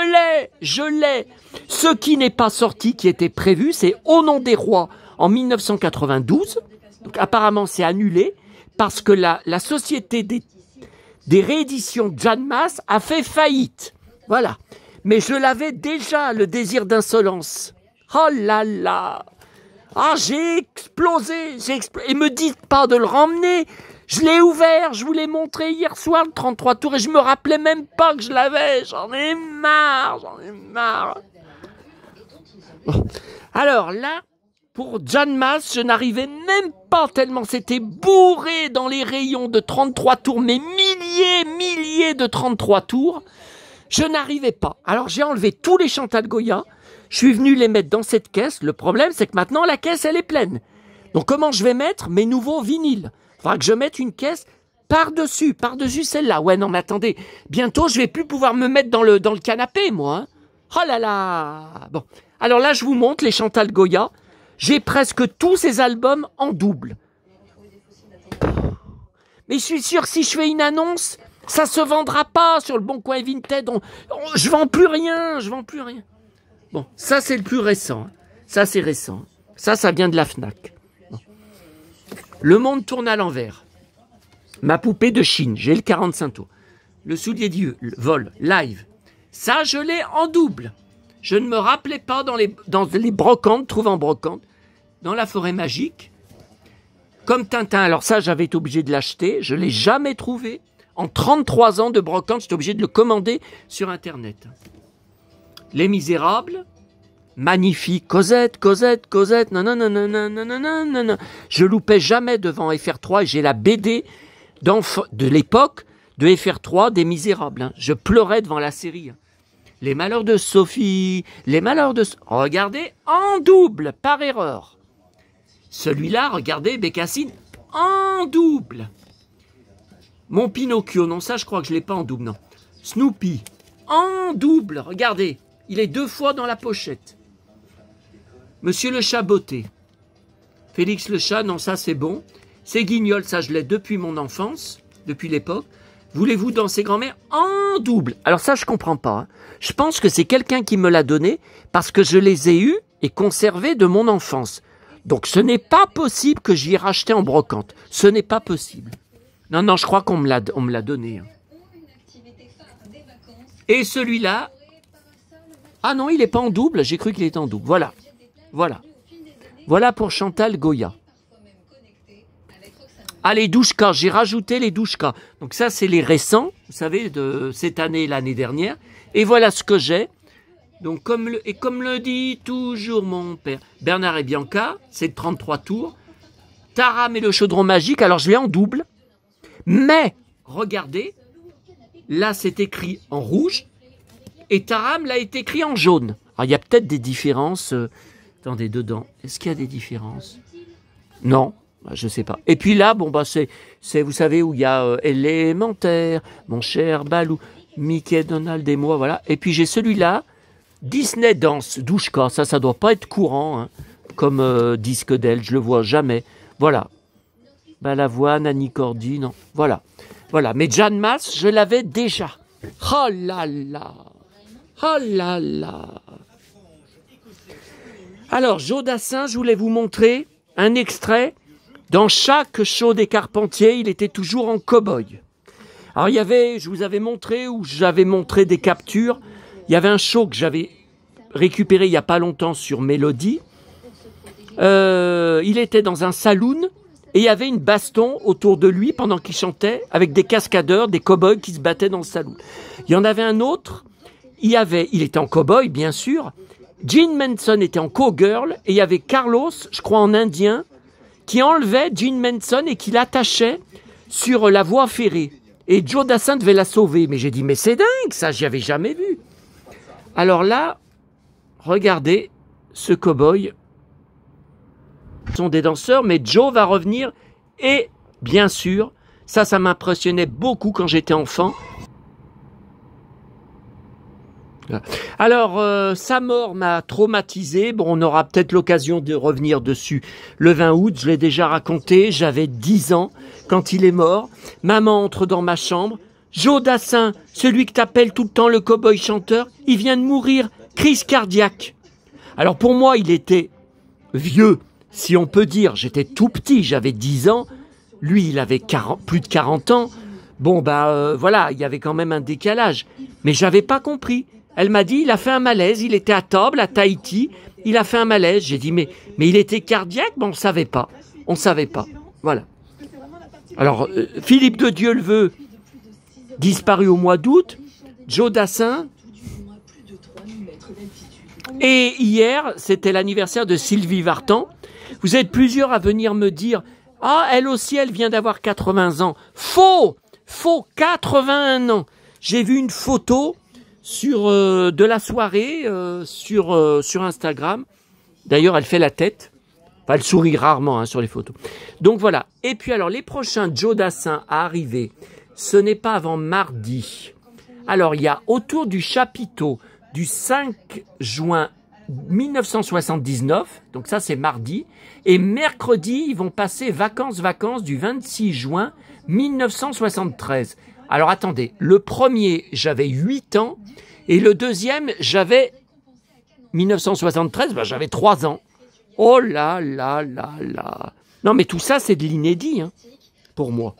l'ai. Ce qui n'est pas sorti, qui était prévu, c'est Au nom des rois en 1992. Donc apparemment, c'est annulé parce que la société des rééditions Jeanne Masse a fait faillite. Voilà. Mais je l'avais déjà, le désir d'insolence. Oh là là. Ah, j'ai explosé. Et me dites pas de le ramener. Je l'ai ouvert, je vous l'ai montré hier soir, le 33 tours, et je me rappelais même pas que je l'avais. J'en ai marre. Bon. Alors là, pour Jeanne Masse, je n'arrivais même pas tellement c'était bourré dans les rayons de 33 tours, mais milliers de 33 tours. Je n'arrivais pas. Alors j'ai enlevé tous les Chantal Goya. Je suis venu les mettre dans cette caisse. Le problème, c'est que maintenant, la caisse, elle est pleine. Donc, comment je vais mettre mes nouveaux vinyles? Il faudra que je mette une caisse par-dessus celle-là. Ouais, non, mais attendez. Bientôt, je vais plus pouvoir me mettre dans le canapé, moi. Oh là là. Bon. Alors là, je vous montre les Chantal Goya. J'ai presque tous ces albums en double. Mais je suis sûr, si je fais une annonce, ça se vendra pas sur le Bon Coin Vinted. Je vends plus rien. Bon, ça c'est le plus récent. Ça c'est récent. Ça vient de la Fnac. Bon. Le monde tourne à l'envers. Ma poupée de Chine, j'ai le 45 tours. Le soulier Dieu, vol, live. Ça, je l'ai en double. Je ne me rappelais pas dans les brocantes, trouve en brocante, dans la forêt magique. Comme Tintin, alors ça, j'avais été obligé de l'acheter. Je ne l'ai jamais trouvé. En 33 ans de brocante, j'étais obligé de le commander sur Internet. Les Misérables, magnifique. Cosette, Cosette, Cosette, non, non, non, non, non, non, non, non, non. Je loupais jamais devant FR3 et j'ai la BD de l'époque de FR3 des Misérables. Hein. Je pleurais devant la série. Hein. Les malheurs de Sophie, les malheurs de... Regardez, en double, par erreur. Celui-là, regardez, Bécassine, en double. Mon Pinocchio, non, ça, je crois que je ne l'ai pas en double, non. Snoopy, en double, regardez. Il est 2 fois dans la pochette. Monsieur le chat botté. Félix le chat, non, ça, c'est bon. C'est Guignol, ça, je l'ai depuis mon enfance, depuis l'époque. Voulez-vous danser grand-mère en double? Alors ça, je comprends pas. Hein. Je pense que c'est quelqu'un qui me l'a donné parce que je les ai eus et conservés de mon enfance. Donc ce n'est pas possible que j'y ai racheté en brocante. Ce n'est pas possible. Non, non, je crois qu'on me l'a donné. Hein. Et celui-là... Ah non, il n'est pas en double. J'ai cru qu'il était en double. Voilà. Voilà. Voilà pour Chantal Goya. Ah, les Douchka, j'ai rajouté les Douchka. Donc ça, c'est les récents, vous savez, de cette année et l'année dernière. Et voilà ce que j'ai. Donc, comme le dit toujours mon père, Bernard et Bianca, c'est 33 tours. Taram et le chaudron magique, alors je l'ai en double. Mais, regardez, là, c'est écrit en rouge. Et Taram, là, est écrit en jaune. Alors, il y a peut-être des différences. Attendez, dedans. Est-ce qu'il y a des différences? Non. Je sais pas. Et puis là, bon bah c'est vous savez où il y a élémentaire, mon cher Balou, Mickey, Donald et moi, voilà. Et puis j'ai celui-là, Disney Dance, Douchka, ça doit pas être courant, hein, comme disque d'elle, je le vois jamais. Voilà. Balavoine, Annie Cordy, non. Voilà. Voilà. Mais Jeanne Masse, je l'avais déjà. Oh là là. Oh là là. Alors, Jodassin, je voulais vous montrer un extrait. Dans chaque show des Carpentiers, il était toujours en cow-boy. Alors il y avait, je vous avais montré, ou j'avais montré des captures, il y avait un show que j'avais récupéré il n'y a pas longtemps sur Mélodie. Il était dans un saloon et il y avait une baston autour de lui pendant qu'il chantait avec des cascadeurs, des cow-boys qui se battaient dans le saloon. Il y en avait un autre, il était en cow-boy bien sûr, Gene Manson était en cowgirl et il y avait Carlos, je crois en indien, qui enlevait Gene Manson et qui l'attachait sur la voie ferrée. Et Jodassin devait la sauver. Mais j'ai dit, mais c'est dingue, ça, j'y avais jamais vu. Alors là, regardez ce cow-boy. Ce sont des danseurs, mais Joe va revenir. Et bien sûr, ça m'impressionnait beaucoup quand j'étais enfant. Alors, sa mort m'a traumatisé. Bon, on aura peut-être l'occasion de revenir dessus le 20 août. Je l'ai déjà raconté. J'avais 10 ans quand il est mort. Maman entre dans ma chambre. Jodassin, celui que t'appelles tout le temps le cow-boy chanteur, il vient de mourir. Crise cardiaque. Alors, pour moi, il était vieux, si on peut dire. J'étais tout petit. J'avais 10 ans. Lui, il avait plus de 40 ans. Bon, voilà, il y avait quand même un décalage. Mais j'avais pas compris. Elle m'a dit, il a fait un malaise, il était à table, à Tahiti, il a fait un malaise. J'ai dit, mais il était cardiaque? Bon, on savait pas. On savait pas. Voilà. Alors, Philippe de Dieu le veut, disparu au mois d'août, Jodassin. Et hier, c'était l'anniversaire de Sylvie Vartan. Vous êtes plusieurs à venir me dire, ah, elle aussi, elle vient d'avoir 80 ans. Faux! Faux, 81 ans. J'ai vu une photo sur de la soirée sur Instagram. D'ailleurs, elle fait la tête. Enfin, elle sourit rarement hein, sur les photos. Donc voilà. Et puis alors, les prochains Jodassin à arriver, ce n'est pas avant mardi. Alors, il y a autour du chapiteau du 5 juin 1979. Donc ça, c'est mardi. Et mercredi, ils vont passer vacances du 26 juin 1973. Alors attendez, le premier, j'avais 8 ans, et le deuxième, j'avais 1973, j'avais 3 ans. Oh là là là là. Non mais tout ça, c'est de l'inédit, hein, pour moi.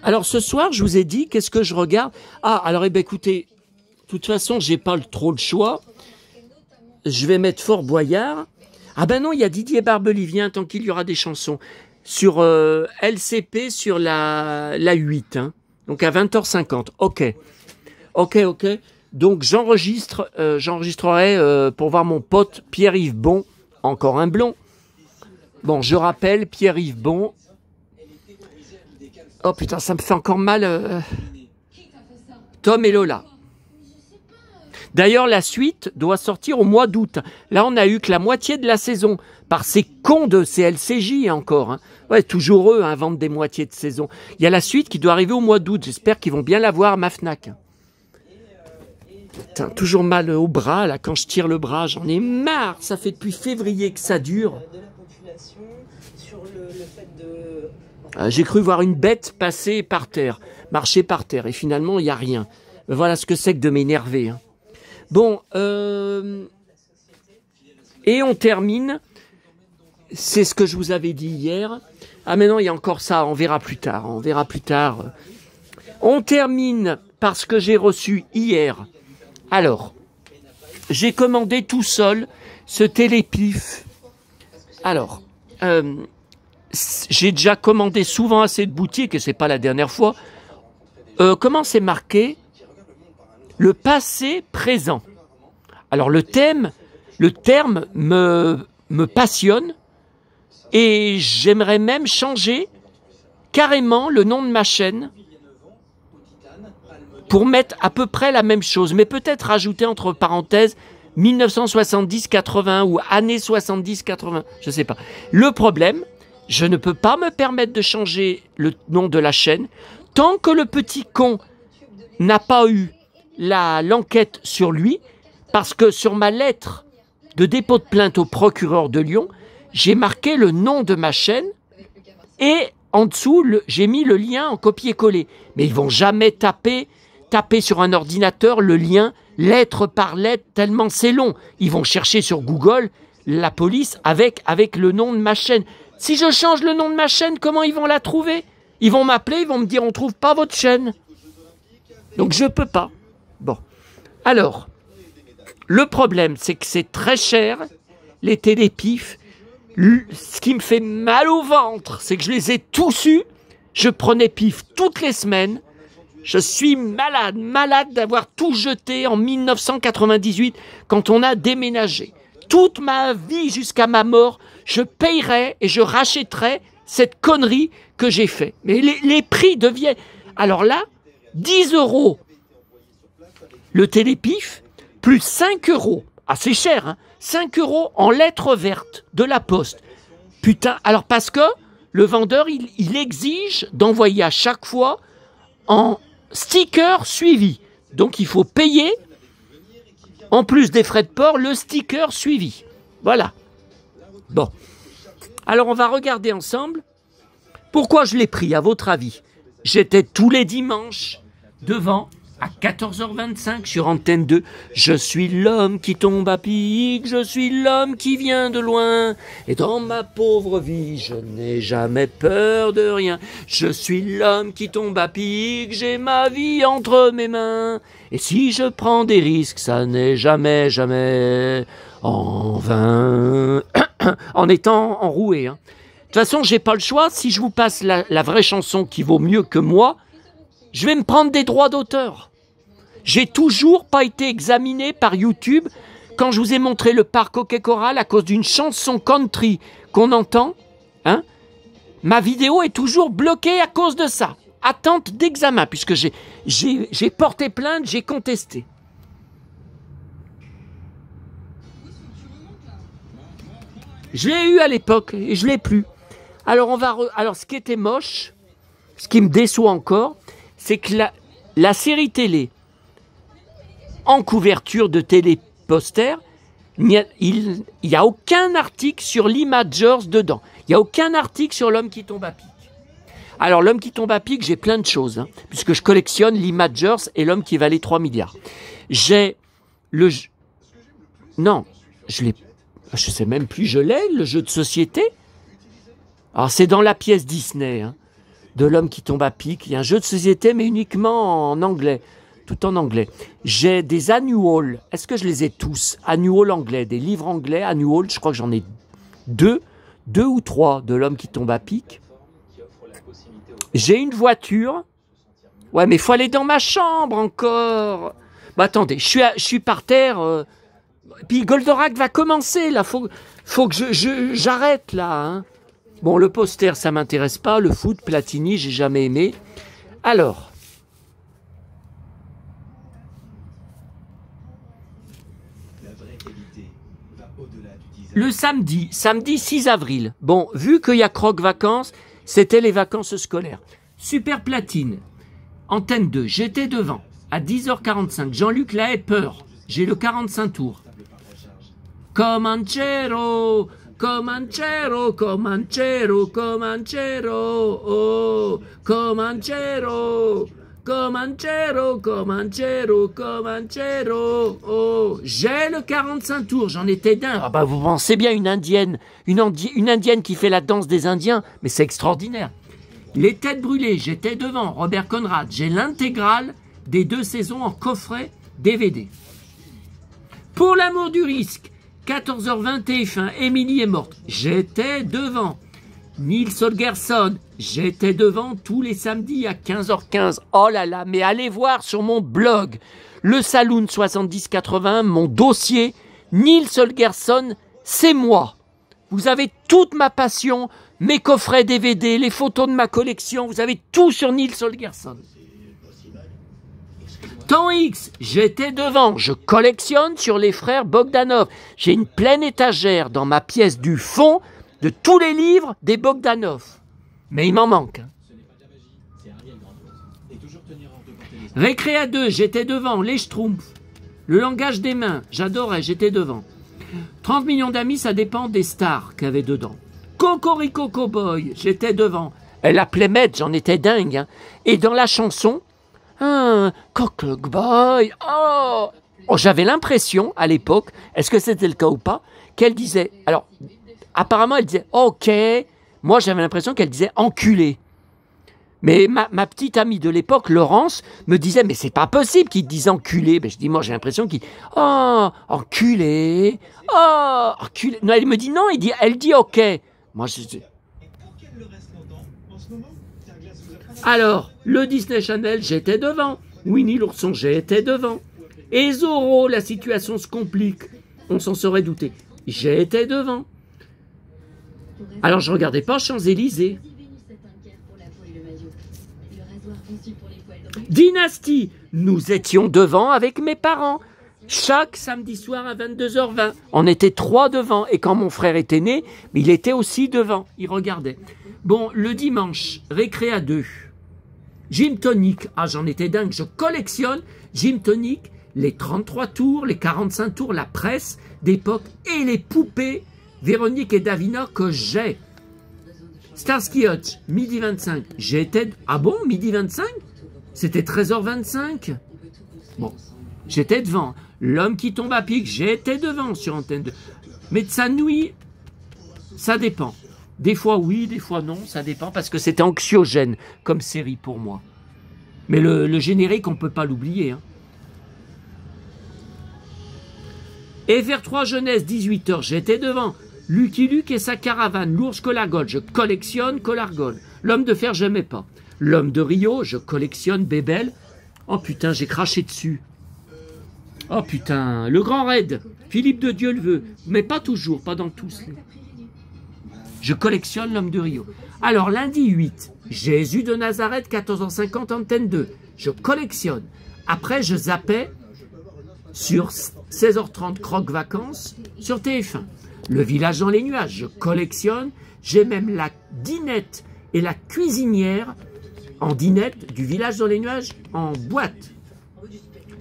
Alors ce soir, je vous ai dit, qu'est-ce que je regarde? Ah, alors écoutez, de toute façon, j'ai pas trop le choix. Je vais mettre Fort Boyard. Ah ben non, il y a Didier Barbelivien, tant qu'il y aura des chansons. Sur LCP sur la 8, hein. Donc à 20h50. Ok. Donc j'enregistrerai pour voir mon pote Pierre-Yves Bon, encore un blond. Bon, je rappelle, Pierre-Yves Bon. Oh putain, ça me fait encore mal. Tom et Lola. D'ailleurs, la suite doit sortir au mois d'août. Là, on a eu que la moitié de la saison. Par ces cons de CLCJ encore. Hein. Ouais, toujours eux inventent des moitiés de saison. Il y a la suite qui doit arriver au mois d'août. J'espère qu'ils vont bien la voir à ma Fnac. Putain, toujours mal au bras, là, quand je tire le bras. J'en ai marre. Ça fait depuis février que ça dure. J'ai cru voir une bête passer par terre, marcher par terre. Et finalement, il n'y a rien. Voilà ce que c'est que de m'énerver. Hein. Bon, et on termine. C'est ce que je vous avais dit hier. Ah mais non, il y a encore ça, on verra plus tard. On verra plus tard. On termine par ce que j'ai reçu hier. Alors, j'ai commandé tout seul ce télépif. Alors, j'ai déjà commandé souvent à cette boutique, et c'est pas la dernière fois. Comment c'est marqué? Le passé présent. Alors le terme me passionne et j'aimerais même changer carrément le nom de ma chaîne pour mettre à peu près la même chose, mais peut-être rajouter entre parenthèses 1970-80 ou années 70-80, je sais pas. Le problème, je ne peux pas me permettre de changer le nom de la chaîne tant que le petit con n'a pas eu l'enquête sur lui, parce que sur ma lettre de dépôt de plainte au procureur de Lyon, j'ai marqué le nom de ma chaîne et en dessous, j'ai mis le lien en copier-coller. Mais ils vont jamais taper sur un ordinateur le lien lettre par lettre, tellement c'est long. Ils vont chercher sur Google, la police, avec le nom de ma chaîne. Si je change le nom de ma chaîne, comment ils vont la trouver? Ils vont m'appeler, ils vont me dire on trouve pas votre chaîne. Donc je peux pas. Bon. Alors, le problème, c'est que c'est très cher, les télépifs. Ce qui me fait mal au ventre, c'est que je les ai tous eus. Je prenais pif toutes les semaines. Je suis malade d'avoir tout jeté en 1998 quand on a déménagé. Toute ma vie jusqu'à ma mort, je payerai et je rachèterai cette connerie que j'ai fait. Mais les prix deviennent... Alors là, 10 € le télépif, plus 5 €. Ah, c'est cher, hein, 5 € en lettres vertes de la poste. Putain, alors parce que le vendeur, il exige d'envoyer à chaque fois en sticker suivi. Donc il faut payer, en plus des frais de port, le sticker suivi. Voilà. Bon. Alors on va regarder ensemble. Pourquoi je l'ai pris, à votre avis? J'étais tous les dimanches devant, à 14h25 sur Antenne 2. Je suis l'homme qui tombe à pic, je suis l'homme qui vient de loin. Et dans ma pauvre vie, je n'ai jamais peur de rien. Je suis l'homme qui tombe à pic, j'ai ma vie entre mes mains. Et si je prends des risques, ça n'est jamais en vain. En étant enroué, hein. De toute façon, j'ai pas le choix. Si je vous passe la vraie chanson qui vaut mieux que moi, je vais me prendre des droits d'auteur. J'ai toujours pas été examiné par YouTube quand je vous ai montré le parc Hockey Choral à cause d'une chanson country qu'on entend. Hein, ma vidéo est toujours bloquée à cause de ça. Attente d'examen, puisque j'ai porté plainte, j'ai contesté. Je l'ai eu à l'époque et je l'ai plus. Alors alors ce qui était moche, ce qui me déçoit encore, c'est que la série télé en couverture de téléposter, il n'y a aucun article sur Lee Majors dedans. Il n'y a aucun article sur l'homme qui tombe à pic. Alors l'homme qui tombe à pic, j'ai plein de choses, hein, puisque je collectionne Lee Majors et l'homme qui valait 3 milliards. J'ai le... Non, je sais même plus, je l'ai, le jeu de société. Alors c'est dans la pièce Disney, hein, de l'homme qui tombe à pic. Il y a un jeu de société, mais uniquement en anglais. Tout en anglais. J'ai des annuals. Est-ce que je les ai tous? Annuals anglais, des livres anglais, annuals. Je crois que j'en ai deux ou trois de l'homme qui tombe à pic. J'ai une voiture. Ouais, mais il faut aller dans ma chambre encore. Bah attendez, je suis par terre. Puis Goldorak va commencer là. Faut que j'arrête là. Hein. Bon, le poster, ça m'intéresse pas. Le foot, Platini, j'ai jamais aimé. Alors. Le samedi 6 avril. Bon, vu qu'il y a Croc Vacances, c'était les vacances scolaires. Super Platine, Antenne 2, j'étais devant. À 10h45, Jean-Luc Lahaye, peur. J'ai le 45 tours. Comanchero, Comanchero, Comanchero, Comanchero, oh, Comanchero. Comanchero, Comanchero, Comanchero, oh, j'ai le 45 tours, j'en étais dingue. Ah bah vous pensez bien une indienne qui fait la danse des Indiens, mais c'est extraordinaire. Les têtes brûlées, j'étais devant, Robert Conrad, j'ai l'intégrale des 2 saisons en coffret DVD. Pour l'amour du risque, 14h20 TF1, Émilie est morte, j'étais devant. Nils Holgersson, j'étais devant tous les samedis à 15h15. Oh là là, mais allez voir sur mon blog, le Saloon 7080, mon dossier, Nils Holgersson, c'est moi. Vous avez toute ma passion, mes coffrets DVD, les photos de ma collection, vous avez tout sur Nils Holgersson. Temps X, j'étais devant, je collectionne sur les frères Bogdanov. J'ai une pleine étagère dans ma pièce du fond de tous les livres des Bogdanov. Mais il m'en manque. Hein. Récréa 2, j'étais devant. Les Schtroumpfs. Le langage des mains, j'adorais, j'étais devant. 30 millions d'amis, ça dépend des stars qu'il y avait dedans. Cocorico Cowboy, j'étais devant. Elle appelait Med, j'en étais dingue. Hein. Et dans la chanson, Cocorico oh, j'avais l'impression, à l'époque, est-ce que c'était le cas ou pas, qu'elle disait... Alors, apparemment, elle disait « Ok ». Moi, j'avais l'impression qu'elle disait « enculé ». Mais ma petite amie de l'époque, Laurence, me disait « Mais c'est pas possible qu'il dise enculé ». Ben, je dis « Moi, j'ai l'impression qu'il... Oh, enculé. Oh, enculé. » Non, elle me dit « Non, elle dit « Ok ». Moi, je... Alors, le Disney Channel, j'étais devant. Winnie l'ourson, j'étais devant. Et Zorro, la situation se complique. On s'en serait douté. J'étais devant. Alors je regardais pas Champs-Élysées. Dynastie, nous étions devant avec mes parents. Chaque samedi soir à 22h20. On était 3 devant. Et quand mon frère était né, il était aussi devant. Il regardait. Bon, le dimanche, Récréa 2. Gym Tonic. Ah, j'en étais dingue. Je collectionne Gym Tonic, les 33 tours, les 45 tours, la presse d'époque et les poupées Véronique et Davina que j'ai. Starsky Hutch, midi 25. J'étais... Ah bon, midi 25? C'était 13h25. Bon, j'étais devant. L'homme qui tombe à pic, j'étais devant sur Antenne 2. Médecin de nuit, ça dépend. Des fois oui, des fois non, ça dépend parce que c'était anxiogène comme série pour moi. Mais le générique, on ne peut pas l'oublier. Hein. FR3 Jeunesse, 18h, j'étais devant. Lucky Luke et sa caravane, l'ours Colargol, je collectionne Colargol. L'homme de fer, j'aimais pas. L'homme de Rio, je collectionne Bébel. Oh putain, j'ai craché dessus. Oh putain, le grand raid, Philippe de Dieu le veut, mais pas toujours, pas dans tous les... Je collectionne l'homme de Rio. Alors lundi 8, Jésus de Nazareth, 14h50, Antenne 2. Je collectionne. Après, je zappais sur 16h30, Croc Vacances, sur TF1. Le village dans les nuages, je collectionne. J'ai même la dinette et la cuisinière en dinette du village dans les nuages en boîte.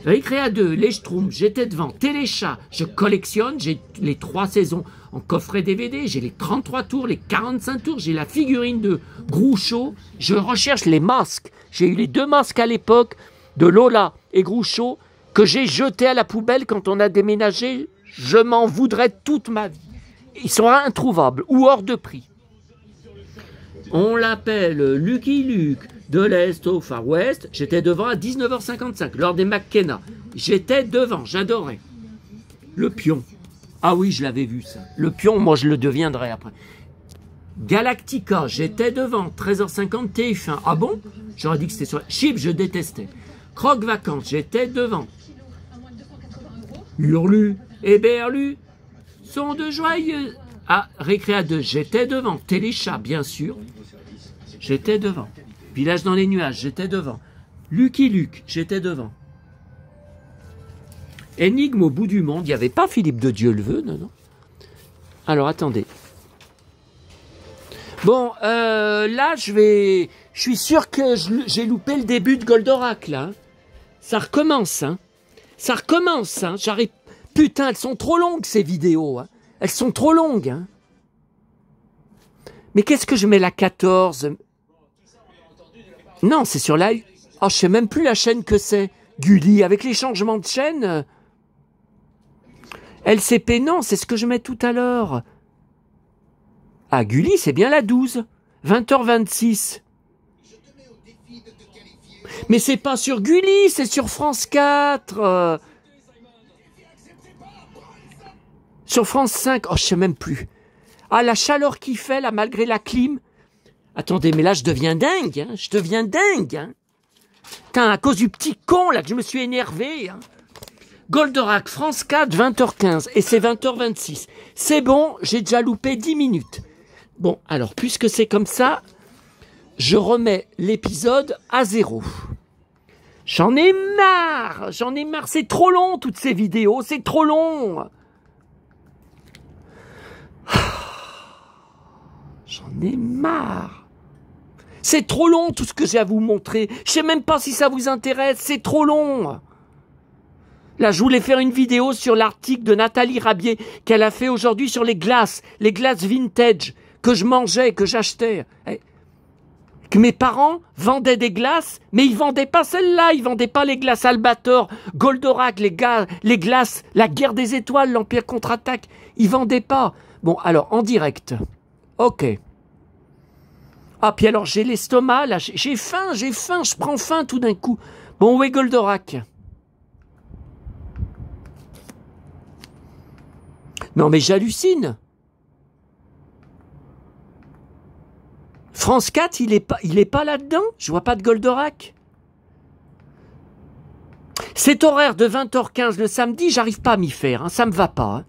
Récréa 2, les Schtroumpfs, j'étais devant. Téléchat, je collectionne. J'ai les 3 saisons en coffret DVD. J'ai les 33 tours, les 45 tours. J'ai la figurine de Groucho. Je recherche les masques. J'ai eu les 2 masques à l'époque de Lola et Groucho que j'ai jetés à la poubelle quand on a déménagé. Je m'en voudrais toute ma vie. Ils sont introuvables ou hors de prix. On l'appelle Lucky Luke, de l'Est au Far West. J'étais devant à 19h55, lors des McKenna. J'étais devant, j'adorais. Le pion. Ah oui, je l'avais vu ça. Le pion, moi je le deviendrai après. Galactica, j'étais devant, 13h50 TF1. Ah bon? J'aurais dit que c'était sur... Chip, je détestais. Croc Vacances, j'étais devant. Hurlu et berlu sont de joyeux... Ah, Récréa 2, j'étais devant. Téléchat, bien sûr. J'étais devant. Village dans les nuages, j'étais devant. Lucky Luke, j'étais devant. Énigme au bout du monde, il n'y avait pas Philippe de Dieuleveux, non. Alors, attendez. Bon, là, je suis sûr que j'ai loupé le début de Goldorak, là. Hein. Ça recommence, hein. Ça recommence, hein. J'arrive... Putain, elles sont trop longues, ces vidéos, hein. Elles sont trop longues, hein. Mais qu'est-ce que je mets la 14? Non, c'est sur la... Oh, je sais même plus la chaîne que c'est. Gulli, avec les changements de chaîne. LCP, non, c'est ce que je mets tout à l'heure. Ah, Gulli, c'est bien la 12. 20h26. Mais c'est pas sur Gulli, c'est sur France 4. Sur France 5. Oh, je sais même plus. Ah, la chaleur qu'il fait, là, malgré la clim. Attendez, mais là, je deviens dingue. Hein. Je deviens dingue. Hein. Putain, à cause du petit con, là, que je me suis énervé. Hein. Goldorak, France 4, 20h15. Et c'est 20h26. C'est bon, j'ai déjà loupé 10 minutes. Bon, alors, puisque c'est comme ça, je remets l'épisode à 0. J'en ai marre. J'en ai marre. C'est trop long, toutes ces vidéos. C'est trop long. J'en ai marre. C'est trop long tout ce que j'ai à vous montrer. Je sais même pas si ça vous intéresse. C'est trop long. Là, je voulais faire une vidéo sur l'article de Nathalie Rabier qu'elle a fait aujourd'hui sur les glaces vintage que je mangeais, que j'achetais. Que mes parents vendaient des glaces, mais ils vendaient pas celles-là. Ils vendaient pas les glaces Albator, Goldorak, les glaces, la guerre des étoiles, l'Empire contre-attaque. Ils vendaient pas. Bon, alors, en direct. Ok. Ah, puis alors, j'ai l'estomac, là, j'ai faim, je prends faim tout d'un coup. Bon, où est Goldorak? Non, mais j'hallucine. France 4, il est pas là-dedans? Je vois pas de Goldorak. Cet horaire de 20h15 le samedi, j'arrive pas à m'y faire, hein, ça me va pas. Hein.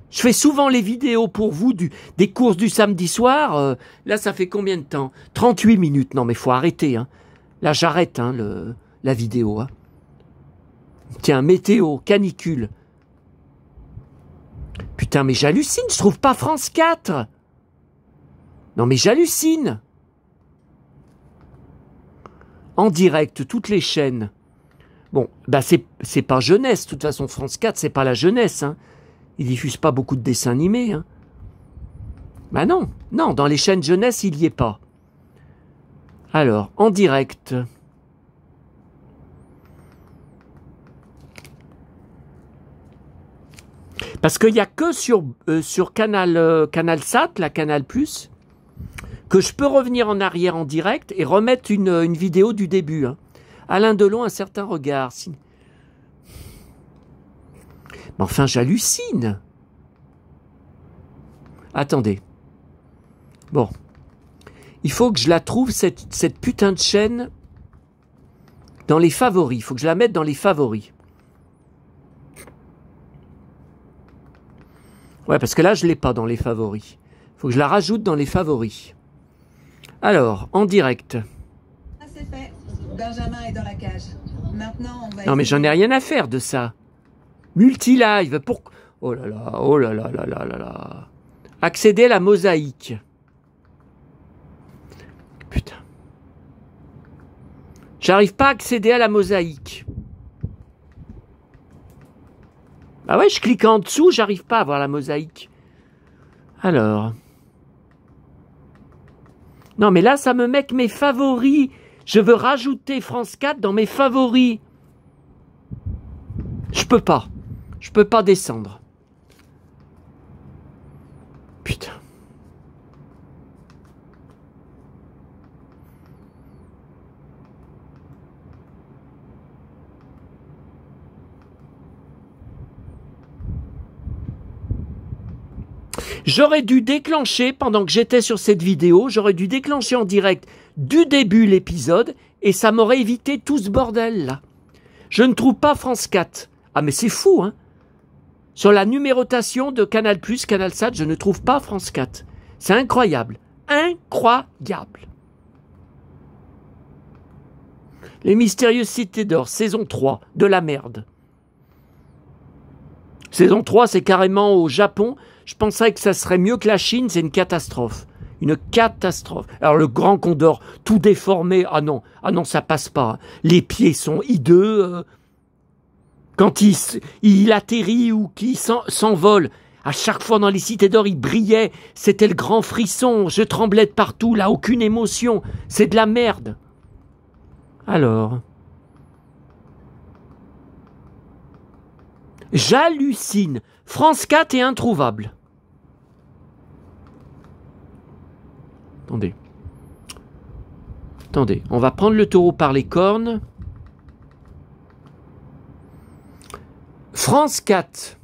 Je fais souvent les vidéos pour vous des courses du samedi soir. Là, ça fait combien de temps? 38 minutes. Non, mais faut arrêter. Hein. Là, j'arrête hein, la vidéo. Hein. Tiens, météo, canicule. Putain, mais j'hallucine. Je trouve pas France 4. Non, mais j'hallucine. En direct, toutes les chaînes. Bon, bah c'est pas jeunesse. De toute façon, France 4, c'est pas la jeunesse. Hein. Ils diffusent pas beaucoup de dessins animés. Hein. Bah non, non, dans les chaînes jeunesse, il y est pas. Alors, en direct. Parce qu'il n'y a que sur Canal Sat, la Canal+, que je peux revenir en arrière en direct et remettre une vidéo du début. Hein. Alain Delon, un certain regard. Mais enfin, j'hallucine. Attendez. Bon. Il faut que je la trouve, cette putain de chaîne, dans les favoris. Il faut que je la mette dans les favoris. Ouais, parce que là, je ne l'ai pas dans les favoris. Il faut que je la rajoute dans les favoris. Alors, en direct. Ah, c'est fait. Benjamin est dans la cage. Maintenant, on va... Non, mais j'en ai rien à faire de ça. Multilive, pour... Oh là là, oh là là là là là là. Accéder à la mosaïque. Putain. J'arrive pas à accéder à la mosaïque. Ah ouais, je clique en dessous, j'arrive pas à voir la mosaïque. Alors. Non, mais là, ça me met que mes favoris. Je veux rajouter France 4 dans mes favoris. Je peux pas. Je peux pas descendre. Putain. J'aurais dû déclencher, pendant que j'étais sur cette vidéo, j'aurais dû déclencher en direct du début l'épisode et ça m'aurait évité tout ce bordel là. Je ne trouve pas France 4. Ah mais c'est fou, hein. Sur la numérotation de Canal+, CanalSat, je ne trouve pas France 4. C'est incroyable. Incroyable. Les mystérieuses cités d'or, saison 3, de la merde. Saison 3, c'est carrément au Japon. Je pensais que ça serait mieux que la Chine, c'est une catastrophe. Une catastrophe. Alors le grand condor, tout déformé, ah non, ça passe pas. Les pieds sont hideux. Quand il atterrit ou qu'il s'envole, à chaque fois dans les cités d'or, il brillait. C'était le grand frisson. Je tremblais de partout, là, aucune émotion. C'est de la merde. Alors, j'hallucine. France 4 est introuvable. Attendez, on va prendre le taureau par les cornes. France 4.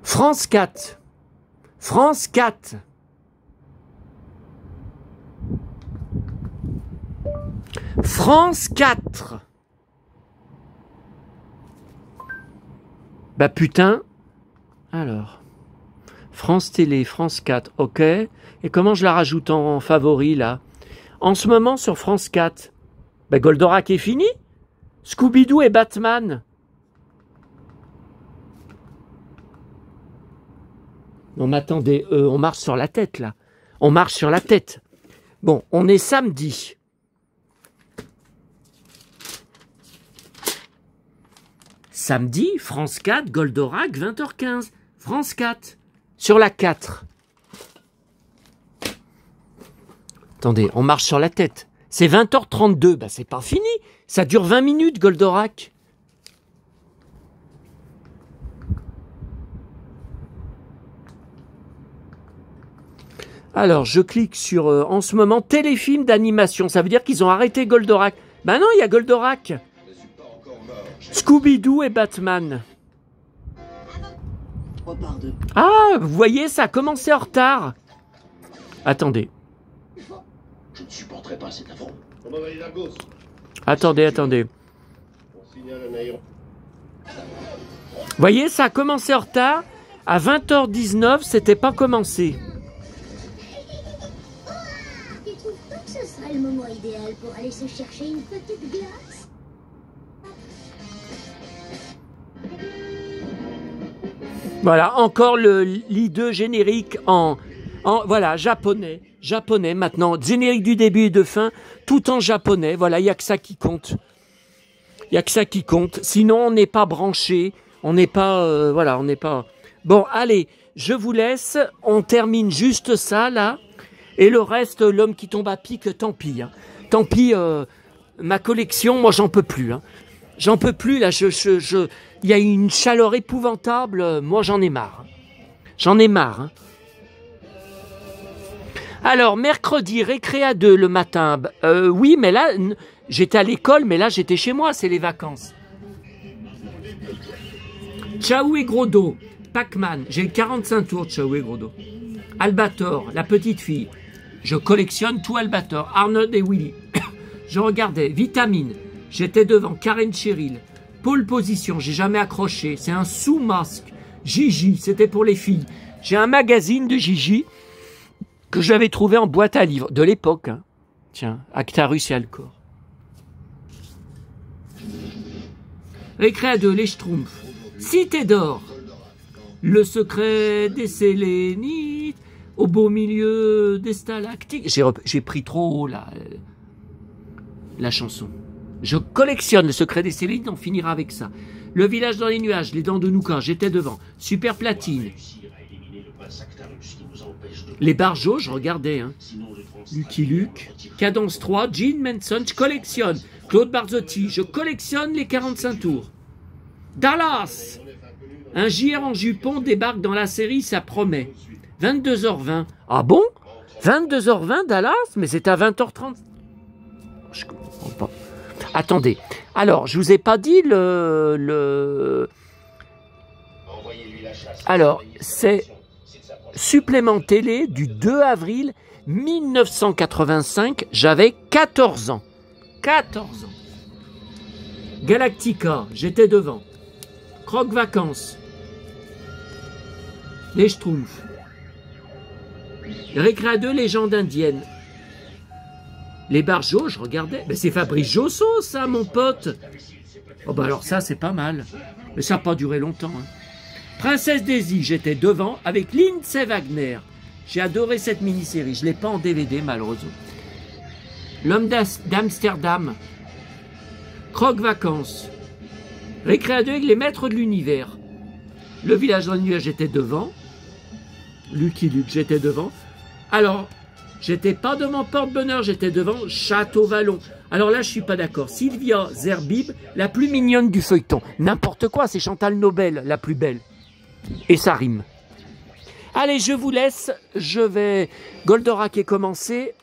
France 4. France 4. France 4. Bah putain. Alors. France Télé, France 4, ok. Et comment je la rajoute en favori, là? En ce moment, sur France 4, bah Goldorak est fini. Scooby-Doo et Batman. Non, mais attendez, on marche sur la tête, là. On marche sur la tête. Bon, on est samedi. Samedi, France 4, Goldorak, 20h15. France 4. Sur la 4. Attendez, on marche sur la tête. C'est 20h32. Bah, c'est pas fini. Ça dure 20 minutes, Goldorak. Alors, je clique sur, en ce moment, téléfilm d'animation. Ça veut dire qu'ils ont arrêté Goldorak. Ben non, il y a Goldorak. Scooby-Doo et Batman. Ah, vous voyez, ça a commencé en retard. Attendez. Je ne supporterai pas cet affront. Attendez. Vous voyez, ça a commencé en retard. À 20h19, c'était pas commencé. Tu trouves pas que ce serait le moment idéal pour aller se chercher une petite glace? Voilà, encore le l'I2 générique en voilà, japonais maintenant, générique du début et de fin, tout en japonais, voilà, il n'y a que ça qui compte. Il n'y a que ça qui compte, sinon on n'est pas branché, on n'est pas, voilà, on n'est pas... Bon, allez, je vous laisse, on termine juste ça, là, et le reste, l'homme qui tombe à pic, tant pis, hein. Tant pis, ma collection, moi j'en peux plus, hein. J'en peux plus, là, il y a une chaleur épouvantable, moi j'en ai marre. J'en ai marre. Hein. Alors, mercredi, récréa 2 le matin. Oui, mais là, j'étais à l'école, mais là j'étais chez moi, c'est les vacances. Ciao et Gros Dos, Pac-Man, j'ai 45 tours de Ciao et Gros Dos. Albator, la petite fille. Je collectionne tout Albator. Arnold et Willy. Je regardais. Vitamine. J'étais devant Karen Cheryl. Pole position, j'ai jamais accroché. C'est un sous-masque. Gigi, c'était pour les filles. J'ai un magazine de Gigi que j'avais trouvé en boîte à livres de l'époque. Hein. Tiens, Actarus et Alcor. Récréa 2, les Schtroumpfs. Cité d'or. Le secret des Sélénites. Au beau milieu des stalactites. J'ai pris trop haut la chanson. Je collectionne le secret des Sélénites, on finira avec ça. Le village dans les nuages, les dents de Nouka, j'étais devant. Super platine. Les Barjots, je regardais. Hein. Lucky Luke. Cadence 3, Gene Manson, je collectionne. Claude Barzotti, je collectionne les 45 tours. Dallas. Un JR en jupon débarque dans la série, ça promet. 22h20. Ah bon 22h20 Dallas? Mais c'est à 20h30. Je comprends pas. Attendez. Alors, je vous ai pas dit Alors, c'est supplément télé du 2 avril 1985. J'avais 14 ans. 14 ans. Galactica, j'étais devant. Croque Vacances. Les Schtroumpfs. Récréa 2, Légende indienne. Les Barjots, je regardais. Ben, c'est Fabrice Josso, ça, mon pote. Oh, ben alors ça, c'est pas mal. Mais ça n'a pas duré longtemps. Hein. Princesse Daisy, j'étais devant avec Lindsay Wagner. J'ai adoré cette mini-série. Je ne l'ai pas en DVD, malheureusement. L'homme d'Amsterdam. Croque Vacances. Récréa 2 avec les maîtres de l'univers. Le village dans le nuage, j'étais devant. Lucky Luke, j'étais devant. Alors, j'étais pas devant Porte-Bonheur, j'étais devant Château Vallon. Alors là, je suis pas d'accord. Sylvia Zerbib, la plus mignonne du feuilleton. N'importe quoi, c'est Chantal Nobel, la plus belle. Et ça rime. Allez, je vous laisse. Je vais... Goldorak est commencé.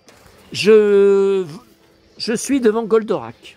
Je suis devant Goldorak.